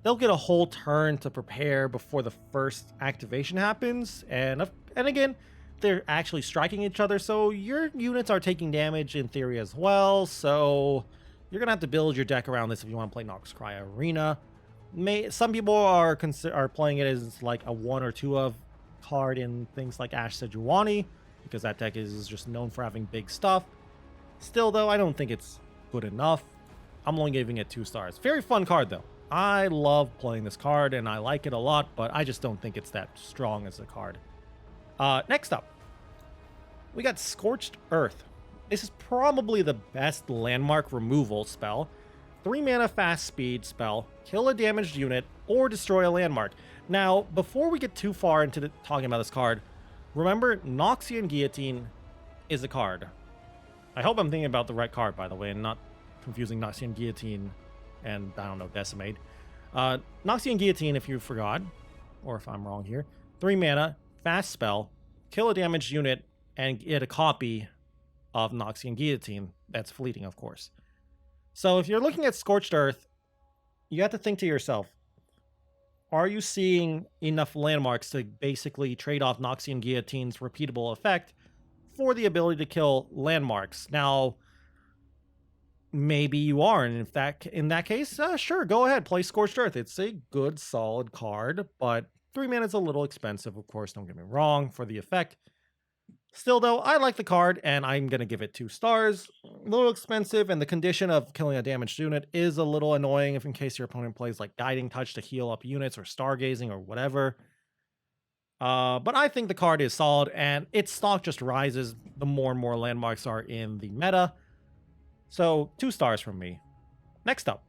they'll get a whole turn to prepare before the first activation happens, and again, they're actually striking each other, so your units are taking damage in theory as well, so you're gonna have to build your deck around this if you want to play NOXKRAYA Arena. Some people are playing it as like a 1 or 2 of card in things like Ash Sejuani, because that deck is just known for having big stuff. Still, though, I don't think it's good enough. I'm only giving it 2 stars. Very fun card, though. I love playing this card, and I like it a lot, but I just don't think it's that strong as a card. Next up, we got Scorched Earth. This is probably the best landmark removal spell. 3 mana fast speed spell, kill a damaged unit, or destroy a landmark. Now, before we get too far into talking about this card, remember, Noxian Guillotine is a card. I hope I'm thinking about the right card, by the way, and not confusing Noxian Guillotine and, I don't know, Decimate. Noxian Guillotine, if you forgot, or if I'm wrong here, 3 mana, fast spell, kill a damaged unit, and get a copy of Noxian Guillotine. That's fleeting, of course. So if you're looking at Scorched Earth, you have to think to yourself, are you seeing enough landmarks to basically trade off Noxian Guillotine's repeatable effect for the ability to kill landmarks? Now, maybe you are, and in that case, sure, go ahead, play Scorched Earth. It's a good, solid card, but 3 mana is a little expensive, of course, don't get me wrong, for the effect. Still, though, I like the card, and I'm going to give it 2 stars. A little expensive, and the condition of killing a damaged unit is a little annoying if in case your opponent plays like Guiding Touch to heal up units or Stargazing or whatever. But I think the card is solid, and its stock just rises the more and more landmarks are in the meta. So, 2 stars from me. Next up,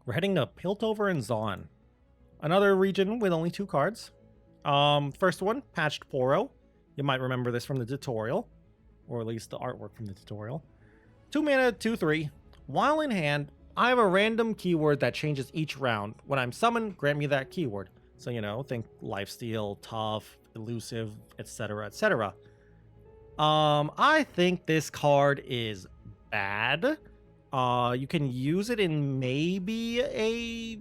we're heading to Piltover and Zaun. Another region with only 2 cards. First one, Patched Poro. You might remember this from the tutorial, or at least the artwork from the tutorial. 2 mana, 2/3. While in hand, I have a random keyword that changes each round. When I'm summoned, grant me that keyword. So, you know, think Lifesteal, Tough, Elusive, etc., etc. I think this card is bad. You can use it in maybe a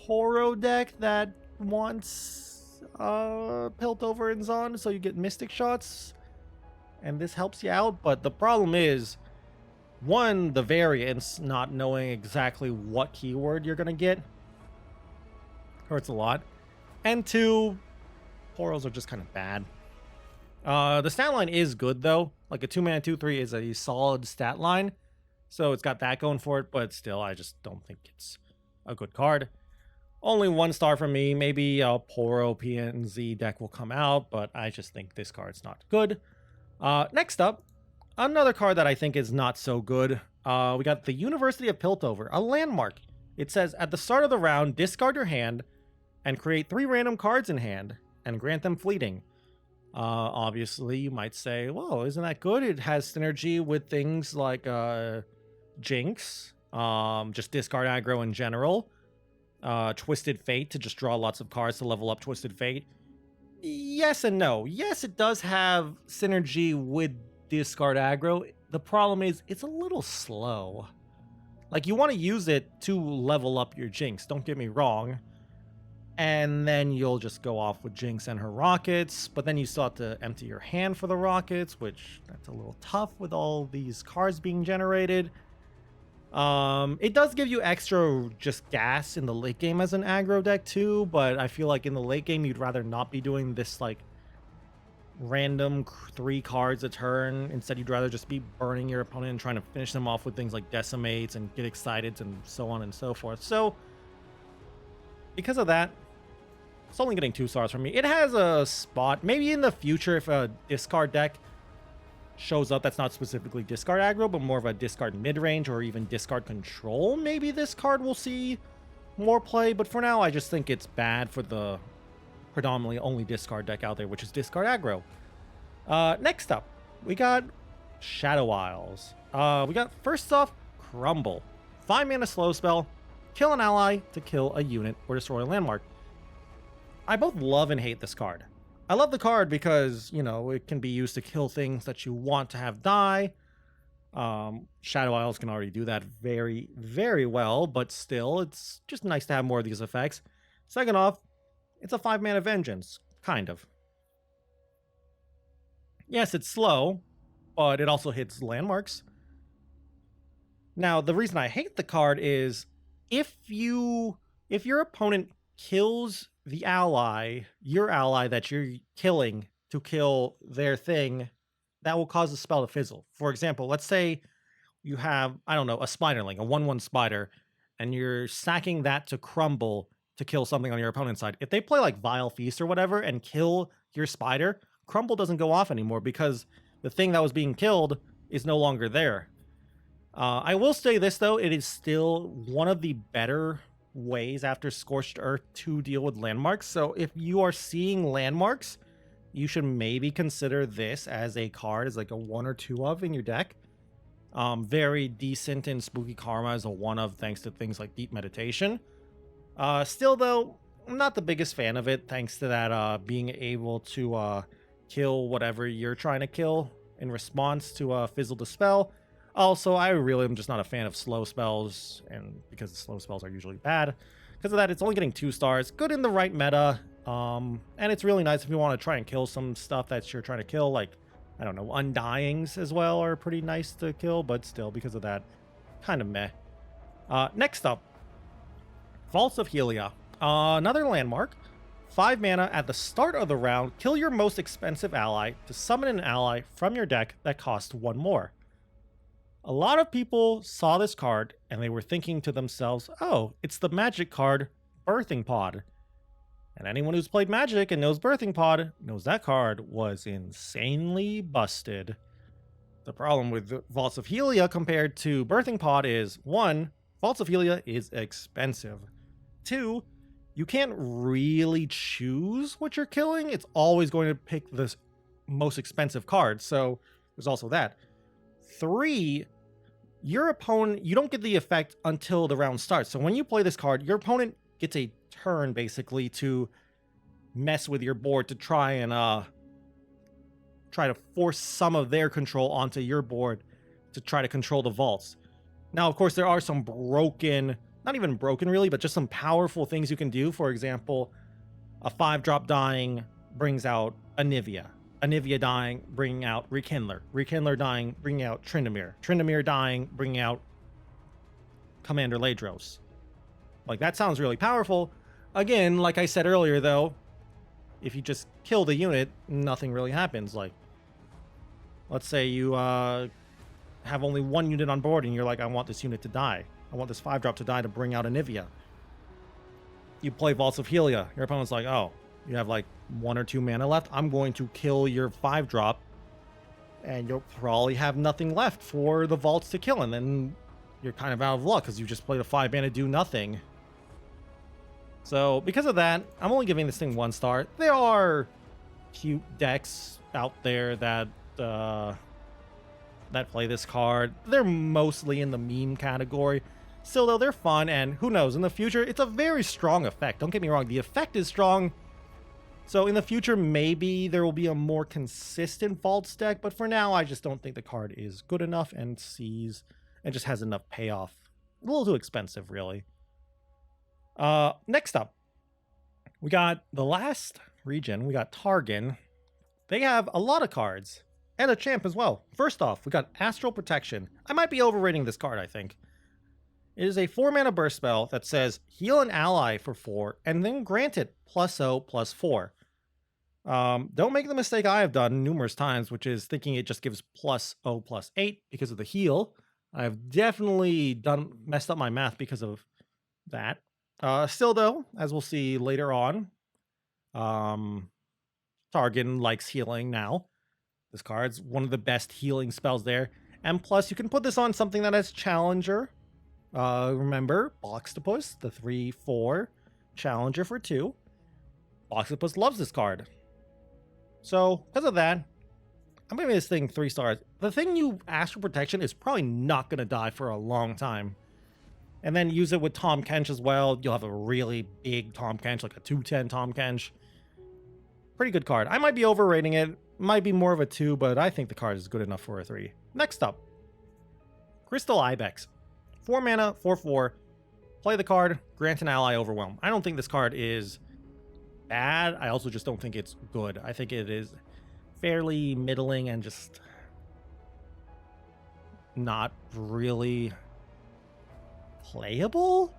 Poro deck that wants Piltover and Zaun, so you get Mystic Shots, and this helps you out. But the problem is, one, the variance, not knowing exactly what keyword you're gonna get, hurts a lot. And 2, Poros are just kind of bad. The stat line is good, though. Like, a 2 mana 2/3 is a solid stat line, so it's got that going for it, but still, I just don't think it's a good card. Only 1 star from me. Maybe a Poro PNZ deck will come out, but I just think this card's not good. Next up, another card that I think is not so good. We got the University of Piltover, a landmark. It says, at the start of the round, discard your hand and create 3 random cards in hand and grant them fleeting. Obviously, you might say, well, isn't that good? It has synergy with things like Jinx, just discard aggro in general. Twisted Fate to just draw lots of cards to level up Twisted Fate. Yes and no. Yes, it does have synergy with discard aggro. The problem is it's a little slow. Like, you want to use it to level up your Jinx, don't get me wrong. And then you'll just go off with Jinx and her rockets, but then you still have to empty your hand for the rockets, which that's a little tough with all these cards being generated. It does give you extra just gas in the late game as an aggro deck too, but I feel like in the late game you'd rather not be doing this like random 3 cards a turn. Instead, you'd rather just be burning your opponent and trying to finish them off with things like Decimates and Get Excited and so on and so forth. So because of that, it's only getting 2 stars from me. It has a spot maybe in the future if a discard deck shows up that's not specifically discard aggro, but more of a discard mid-range or even discard control. Maybe this card will see more play, but for now, I just think it's bad for the predominantly only discard deck out there, which is discard aggro. Next up, we got Shadow Isles. We got, first off, Crumble. 5 mana slow spell, kill an ally to kill a unit or destroy a landmark. I both love and hate this card. I love the card because, you know, it can be used to kill things that you want to have die. Shadow Isles can already do that very, very well, but still, it's just nice to have more of these effects. Second off, it's a 5 mana vengeance, kind of. Yes, it's slow, but it also hits landmarks. Now, the reason I hate the card is if your opponent kills the ally, your ally that you're killing to kill their thing, that will cause the spell to fizzle. For example, let's say you have, I don't know, a spiderling, a 1/1 spider, and you're stacking that to crumble to kill something on your opponent's side. If they play like Vile Feast or whatever and kill your spider, crumble doesn't go off anymore because the thing that was being killed is no longer there. I will say this though, it is still one of the better ways after Scorched Earth to deal with landmarks. So if you are seeing landmarks, you should maybe consider this as a card, as like a 1 or 2 of in your deck. Very decent in Spooky Karma as a 1 of, thanks to things like Deep Meditation. Still though, I'm not the biggest fan of it, thanks to that being able to kill whatever you're trying to kill in response to Fizzle Dispel. Also, I really am just not a fan of slow spells, and because the slow spells are usually bad. Because of that, it's only getting 2 stars. Good in the right meta, and it's really nice if you want to try and kill some stuff that you're trying to kill, like, I don't know, Undyings as well are pretty nice to kill, but still, because of that, kind of meh. Next up, Vaults of Helia. Another landmark. 5 mana at the start of the round, kill your most expensive ally to summon an ally from your deck that costs 1 more. A lot of people saw this card and they were thinking to themselves, oh, it's the Magic card, Birthing Pod. And anyone who's played Magic and knows Birthing Pod knows that card was insanely busted. The problem with Vaults of Helia compared to Birthing Pod is, 1, Vaults of Helia is expensive. 2, you can't really choose what you're killing. It's always going to pick the most expensive card, so there's also that. 3, your opponent, you don't get the effect until the round starts. So when you play this card, your opponent gets a turn basically to mess with your board to try and try to force some of their control onto your board to try to control the vaults. Now, of course, there are some broken, not even broken really, but just some powerful things you can do. For example, a 5-drop dying brings out Anivia. Anivia dying, bringing out Rekindler. Rekindler dying, bringing out Tryndamere. Tryndamere dying, bringing out Commander Ladros. Like, that sounds really powerful. Again, like I said earlier, though, if you just kill the unit, nothing really happens. Like, let's say you have only 1 unit on board, and you're like, I want this unit to die. I want this 5-drop to die to bring out Anivia. You play Vaults of Helia. Your opponent's like, oh, you have like 1 or 2 mana left. I'm going to kill your 5-drop, and you'll probably have nothing left for the vaults to kill, and then you're kind of out of luck because you just played a 5 mana do nothing. So because of that, I'm only giving this thing 1 star. There are cute decks out there that play this card. They're mostly in the meme category. Still though, they're fun, and who knows, in the future, it's a very strong effect. Don't get me wrong, the effect is strong. So in the future, maybe there will be a more consistent Vaults deck, but for now, I just don't think the card is good enough and just has enough payoff. A little too expensive, really. Next up, we got the last region. We got Targon. They have a lot of cards and a champ as well. First off, we got Astral Protection. I might be overrating this card, I think. It is a 4-mana burst spell that says heal an ally for 4 and then grant it +0/+4. Don't make the mistake I have done numerous times, which is thinking it just gives +0/+8 because of the heal. I've definitely messed up my math because of that. Still though, as we'll see later on, Targon likes healing now. This card's one of the best healing spells there. And plus, you can put this on something that has Challenger. Remember, Boxtopus, the 3/4 Challenger for 2. Boxtopus loves this card. So, because of that, I'm giving this thing 3 stars. The thing you Astral Protection is probably not going to die for a long time. And then use it with Tahm Kench as well. You'll have a really big Tahm Kench, like a 2/10 Tahm Kench. Pretty good card. I might be overrating it. Might be more of a 2, but I think the card is good enough for a 3. Next up, Crystal Ibex. 4 mana, 4/4. Play the card, grant an ally Overwhelm. I don't think this card is bad. I also just don't think it's good. I think it is fairly middling and just not really playable.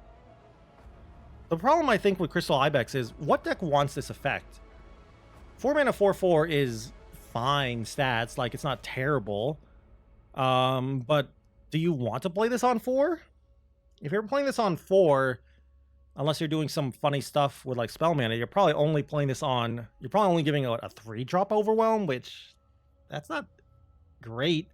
The problem I think with Crystal Ibex is, what deck wants this effect? 4 mana 4/4 is fine stats, like it's not terrible. But do you want to play this on 4? If you're playing this on 4, unless you're doing some funny stuff with like spell mana, you're probably only playing this on, you're probably only giving a 3-drop overwhelm, which that's not great.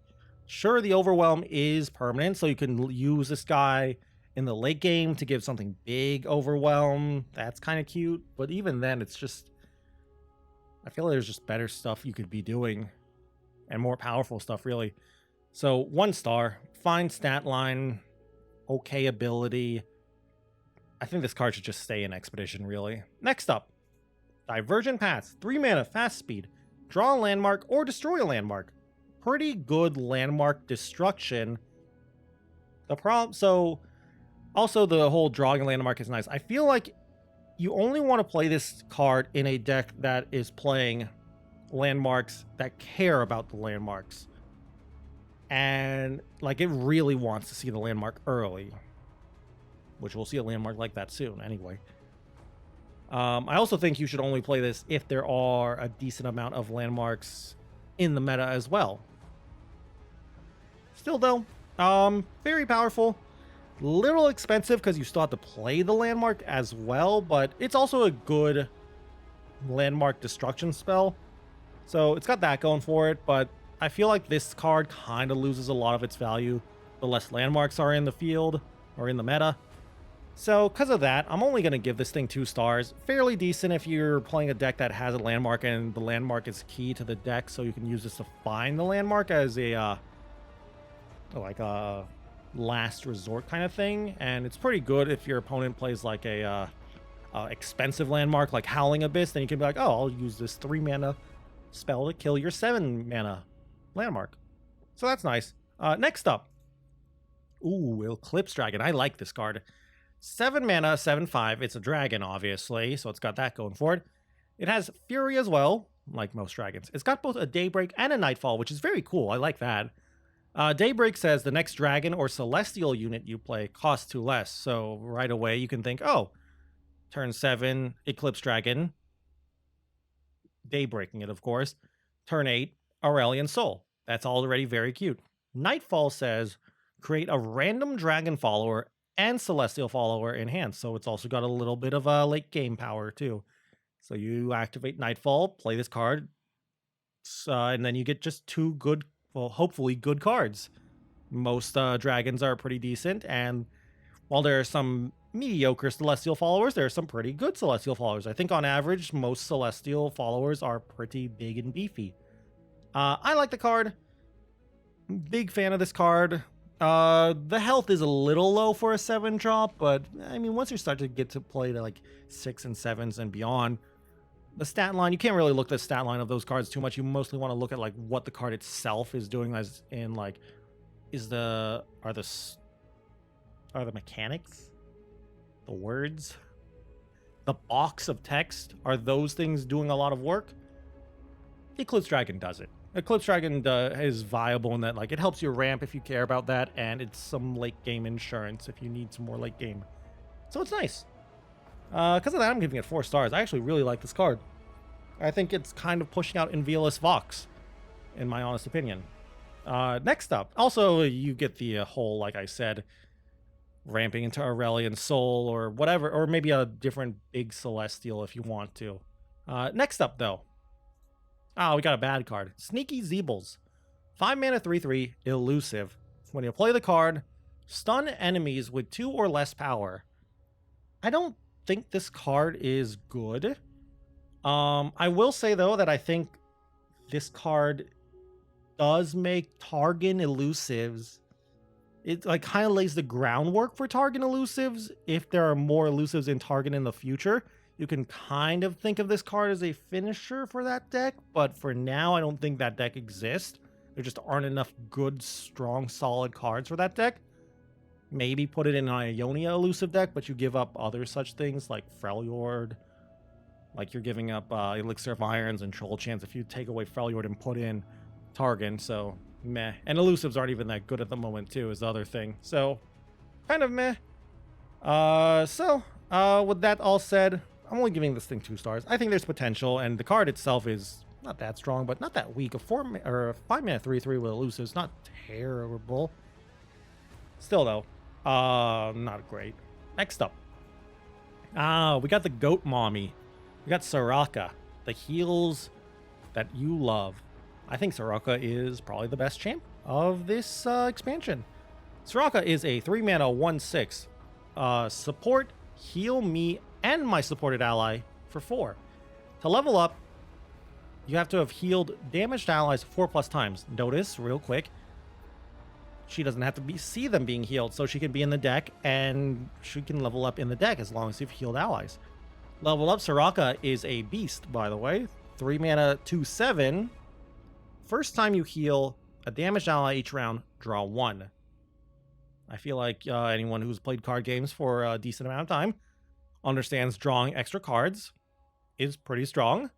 Sure, the overwhelm is permanent, so you can use this guy in the late game to give something big overwhelm. That's kind of cute, but even then, it's just, I feel like there's just better stuff you could be doing and more powerful stuff, really. So 1 star, fine stat line, okay ability. I think this card should just stay in Expedition, really. Next up, Divergent Paths, 3 mana, fast speed, draw a landmark or destroy a landmark. Pretty good landmark destruction. So also the whole drawing a landmark is nice. I feel like you only want to play this card in a deck that is playing landmarks that care about the landmarks. And like it really wants to see the landmark early, which we'll see a landmark like that soon anyway. I also think you should only play this if there are a decent amount of landmarks in the meta as well. Still though, very powerful. Little expensive because you still have to play the landmark as well, but it's also a good landmark destruction spell. So it's got that going for it, but I feel like this card kind of loses a lot of its value the less landmarks are in the field or in the meta. So because of that, I'm only going to give this thing 2 stars. Fairly decent if you're playing a deck that has a landmark and the landmark is key to the deck, so you can use this to find the landmark as a like a last resort kind of thing. And it's pretty good if your opponent plays like a expensive landmark like Howling Abyss, then you can be like, oh, I'll use this 3 mana spell to kill your 7 mana landmark. So that's nice. Next up, ooh, Eclipse Dragon. I like this card. 7 mana, 7/5. It's a dragon, obviously, so it's got that going for it. It has Fury as well, like most dragons. It's got both a Daybreak and a Nightfall, which is very cool. I like that. Daybreak says the next dragon or celestial unit you play costs 2 less. So right away you can think, oh, turn 7, Eclipse Dragon. Daybreaking it, of course. Turn 8, Aurelion Soul. That's already very cute. Nightfall says create a random dragon follower and celestial follower in hand. So it's also got a little bit of a late game power too. So you activate Nightfall, play this card, and then you get just 2 good, well, hopefully good cards. Most dragons are pretty decent, and while there are some mediocre celestial followers, there are some pretty good celestial followers. I think on average, most celestial followers are pretty big and beefy. I like the card. Big fan of this card. The health is a little low for a 7-drop, but I mean, once you start to get to play to like 6 and 7s and beyond, the stat line, you can't really look at the stat line of those cards too much. You mostly want to look at like what the card itself is doing, as in like, are the mechanics, the words, the box of text, are those things doing a lot of work? Eclipse Dragon does it. Eclipse Dragon is viable in that like it helps you ramp if you care about that, and it's some late game insurance if you need some more late game. So it's nice. Because of that, I'm giving it 4 stars. I actually really like this card. I think it's kind of pushing out Inviolus Vox, in my honest opinion. Next up, also you get the whole, like I said, ramping into Aurelion Soul or whatever, or maybe a different big celestial if you want to. Next up, though. Oh, we got a bad card. Sneaky ZEEBLES. 5 mana, 3/3, elusive. When you play the card, stun enemies with 2 or less power. I don't think this card is good. I will say, though, that I think this card does make Targon elusives. It like kind of lays the groundwork for Targon elusives. If there are more elusives in Targon in the future, you can kind of think of this card as a finisher for that deck, but for now, I don't think that deck exists. There just aren't enough good, strong, solid cards for that deck. Maybe put it in an Ionia elusive deck, but you give up other such things like Freljord. Like you're giving up Elixir of Irons and Troll Chance if you take away Freljord and put in Targon, so meh. And elusives aren't even that good at the moment too, is the other thing. So, kind of meh. With that all said, I'm only giving this thing 2 stars. I think there's potential, and the card itself is not that strong, but not that weak. A 5 mana 3/3 with elusive is not terrible. Still though, not great. Next up, we got the goat mommy. We got Soraka, the heals that you love. I think Soraka is probably the best champ of this expansion. Soraka is a 3-mana 1/6 support, heal me and my supported ally for 4. To level up, you have to have healed damaged allies 4+ times. Notice real quick, she doesn't have to see them being healed, so she can be in the deck and she can level up in the deck as long as you've healed allies. Level up Soraka is a beast, by the way. 3-mana 2/7. First time you heal a damaged ally each round, draw 1. I feel like anyone who's played card games for a decent amount of time understands drawing extra cards is pretty strong.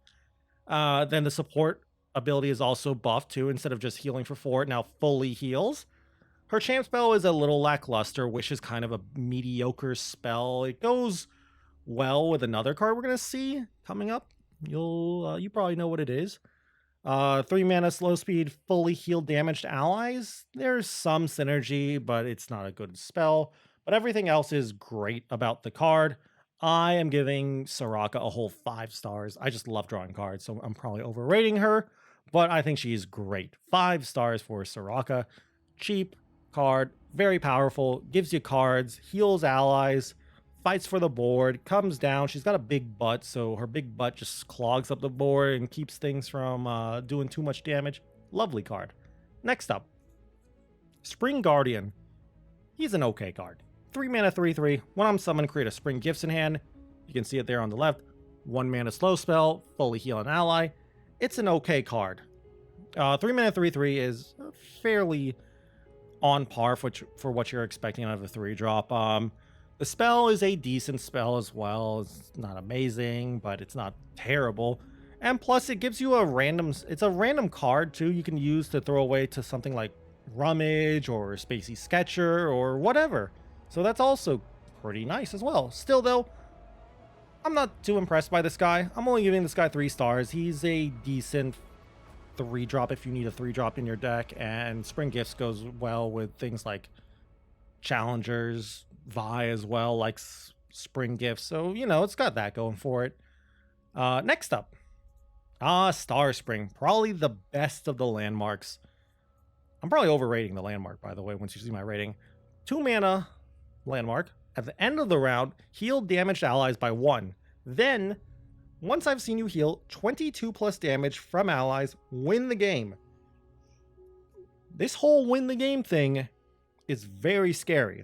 Then the support ability is also buffed too. Instead of just healing for 4, it now fully heals. Her champ spell is a little lackluster, which is kind of a mediocre spell. It goes well with another card we're going to see coming up. You probably know what it is. 3-mana slow speed, fully healed damaged allies. There's some synergy, but it's not a good spell. But everything else is great about the card. I am giving Soraka a whole 5 stars. I just love drawing cards, so I'm probably overrating her, but I think she's great. 5 stars for Soraka. Cheap card, very powerful, gives you cards, heals allies, fights for the board, comes down. She's got a big butt, so her big butt just clogs up the board and keeps things from doing too much damage. Lovely card. Next up, Spring Guardian. He's an okay card. 3-mana 3/3. When I'm summoned, create a Spring Gifts in hand. You can see it there on the left. 1-mana slow spell, fully heal an ally. It's an okay card. 3-mana 3/3 is fairly on par for what you're expecting out of a 3-drop. The spell is a decent spell as well. It's not amazing, but it's not terrible. And plus, it gives you it's a random card too you can use to throw away to something like Rummage or Spacey Sketcher or whatever. So that's also pretty nice as well. Still though, I'm not too impressed by this guy. I'm only giving this guy 3 stars. He's a decent 3-drop if you need a 3-drop in your deck, and Spring Gifts goes well with things like Challengers, Vi as well, like Spring Gifts. So, you know, it's got that going for it. Next up, Star Spring, probably the best of the landmarks. I'm probably overrating the landmark, by the way, once you see my rating. 2-mana landmark. At the end of the round, heal damaged allies by 1. Then, once I've seen you heal 22+ damage from allies, win the game. This whole win the game thing is very scary.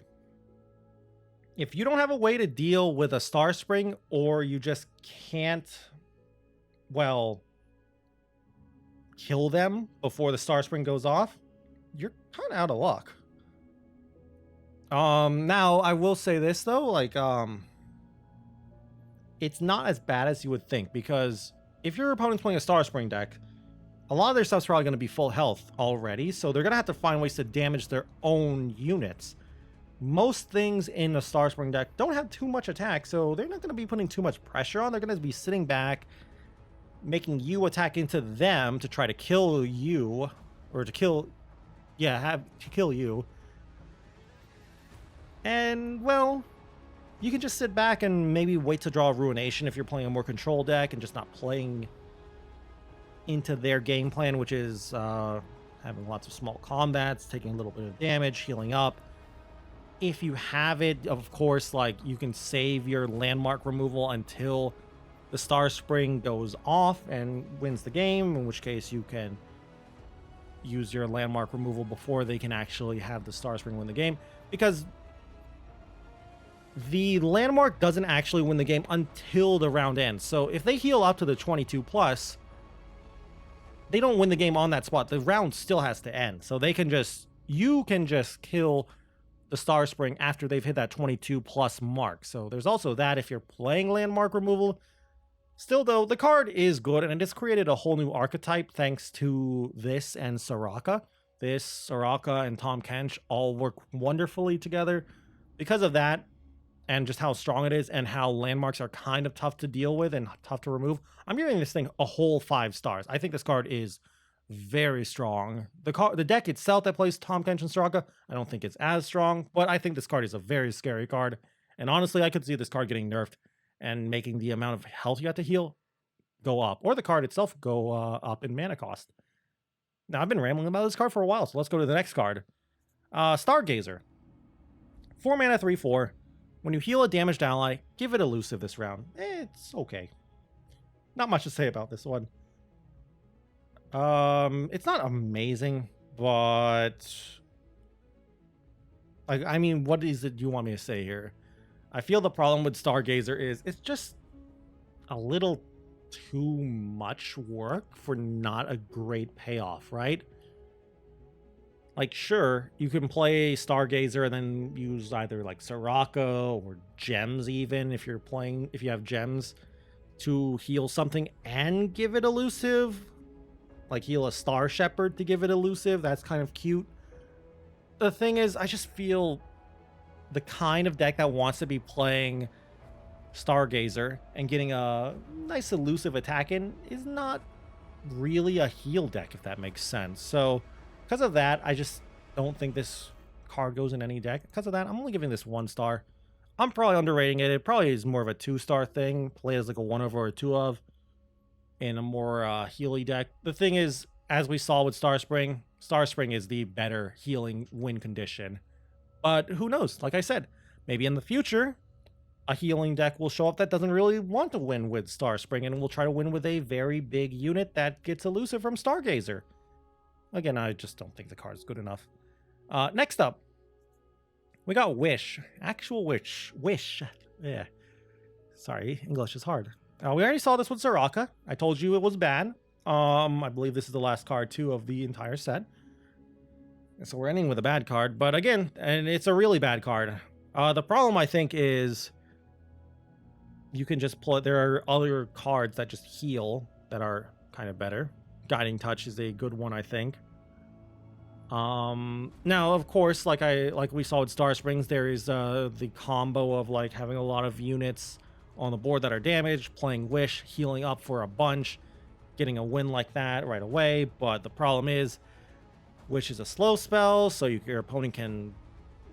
If you don't have a way to deal with a Star Spring, or you just can't, well, kill them before the Star Spring goes off, you're kind of out of luck. Now, I will say this, though, like, it's not as bad as you would think, because if your opponent's playing a Star Spring deck, a lot of their stuff's probably going to be full health already, so they're going to have to find ways to damage their own units. Most things in a Star Spring deck don't have too much attack, so they're not going to be putting too much pressure on. They're going to be sitting back, making you attack into them to try to kill you, or to kill, yeah, to kill you. And, well, you can just sit back and maybe wait to draw a Ruination if you're playing a more control deck and just not playing into their game plan, which is having lots of small combats, taking a little bit of damage, healing up. If you have it, of course, like, you can save your landmark removal until the Star Spring goes off and wins the game, in which case you can use your landmark removal before they can actually have the Star Spring win the game, because the landmark doesn't actually win the game until the round ends. So if they heal up to the 22+, they don't win the game on that spot. The round still has to end. So you can just kill the Star Spring after they've hit that 22+ mark. So there's also that if you're playing landmark removal. Still though, the card is good, and it has created a whole new archetype thanks to this and Soraka. Soraka and Tahm Kench all work wonderfully together. Because of that, and just how strong it is, and how landmarks are kind of tough to deal with and tough to remove, I'm giving this thing a whole 5 stars. I think this card is very strong. The deck itself that plays Tahm Kench and Soraka, I don't think it's as strong, but I think this card is a very scary card. And honestly, I could see this card getting nerfed and making the amount of health you have to heal go up, or the card itself go up in mana cost. Now, I've been rambling about this card for a while, so let's go to the next card. Stargazer. 4 mana, 3/4. When you heal a damaged ally, give it elusive this round. It's okay. Not much to say about this one. It's not amazing, but I mean, what is it you want me to say here? I feel the problem with Stargazer is it's just a little too much work for not a great payoff, right? Like, sure, you can play Stargazer and then use either like Soraka or gems, even if you have gems, to heal something and give it elusive. Like heal a Star Shepherd to give it elusive. That's kind of cute. The thing is, I just feel the kind of deck that wants to be playing Stargazer and getting a nice elusive attack in is not really a heal deck, if that makes sense. So because of that, I just don't think this card goes in any deck. Because of that, I'm only giving this 1 star. I'm probably underrating it. It probably is more of a 2-star thing. Play as like a 1 of or a 2 of in a more healy deck. The thing is, as we saw with Starspring is the better healing win condition. But who knows? Like I said, maybe in the future, a healing deck will show up that doesn't really want to win with Starspring and will try to win with a very big unit that gets elusive from Stargazer. Again, I just don't think the card is good enough. Next up, we got Wish. Actual Wish. Yeah. Sorry, English is hard. We already saw this with Soraka. I told you it was bad. I believe this is the last card, too, of the entire set. So we're ending with a bad card. But again, and it's a really bad card. The problem, I think, is you can just pull it. There are other cards that just heal that are kind of better. Guiding Touch is a good one, I think. Now, of course, like we saw with Star Springs, there is the combo of like having a lot of units on the board that are damaged, playing Wish, healing up for a bunch, getting a win like that right away. But the problem is, Wish is a slow spell, so your opponent can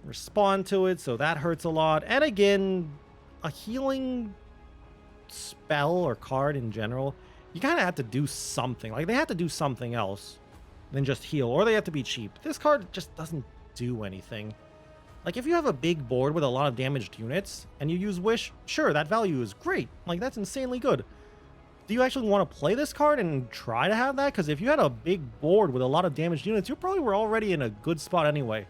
respond to it, so that hurts a lot. And again, a healing spell or card in general, you kind of have to do something. Like, they have to do something else than just heal, or they have to be cheap. This card just doesn't do anything. Like, if you have a big board with a lot of damaged units and you use Wish, sure, that value is great. Like, that's insanely good. Do you actually want to play this card and try to have that? Because if you had a big board with a lot of damaged units, you probably were already in a good spot anyway.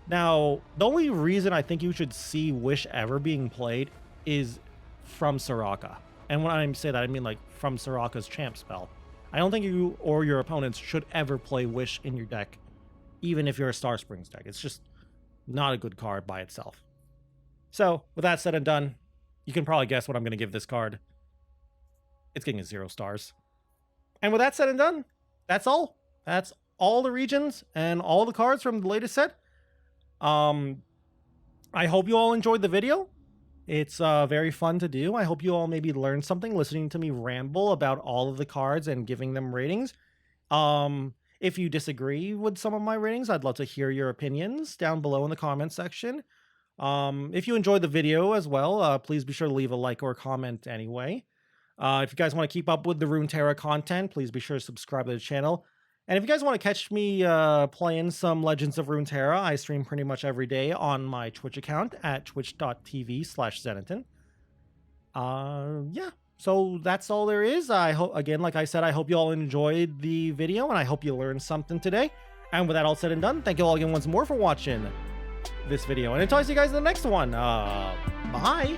Now, the only reason I think you should see Wish ever being played is from Soraka. And when I say that, I mean like from Soraka's champ spell. I don't think you or your opponents should ever play Wish in your deck, even if you're a Star Springs deck. It's just not a good card by itself. So, with that said and done, you can probably guess what I'm going to give this card. It's getting a 0 stars. And with that said and done, that's all. That's all the regions and all the cards from the latest set. I hope you all enjoyed the video. It's very fun to do. I hope you all maybe learned something listening to me ramble about all of the cards and giving them ratings. If you disagree with some of my ratings, I'd love to hear your opinions down below in the comments section. If you enjoyed the video as well, please be sure to leave a like or a comment anyway. If you guys want to keep up with the Runeterra content, please be sure to subscribe to the channel. And if you guys want to catch me playing some Legends of Runeterra, I stream pretty much every day on my Twitch account at twitch.tv/Zenaton. Yeah, so that's all there is. I hope, again, like I said, I hope you all enjoyed the video, and I hope you learned something today. And with that all said and done, thank you all again once more for watching this video. And until I see you guys in the next one, bye!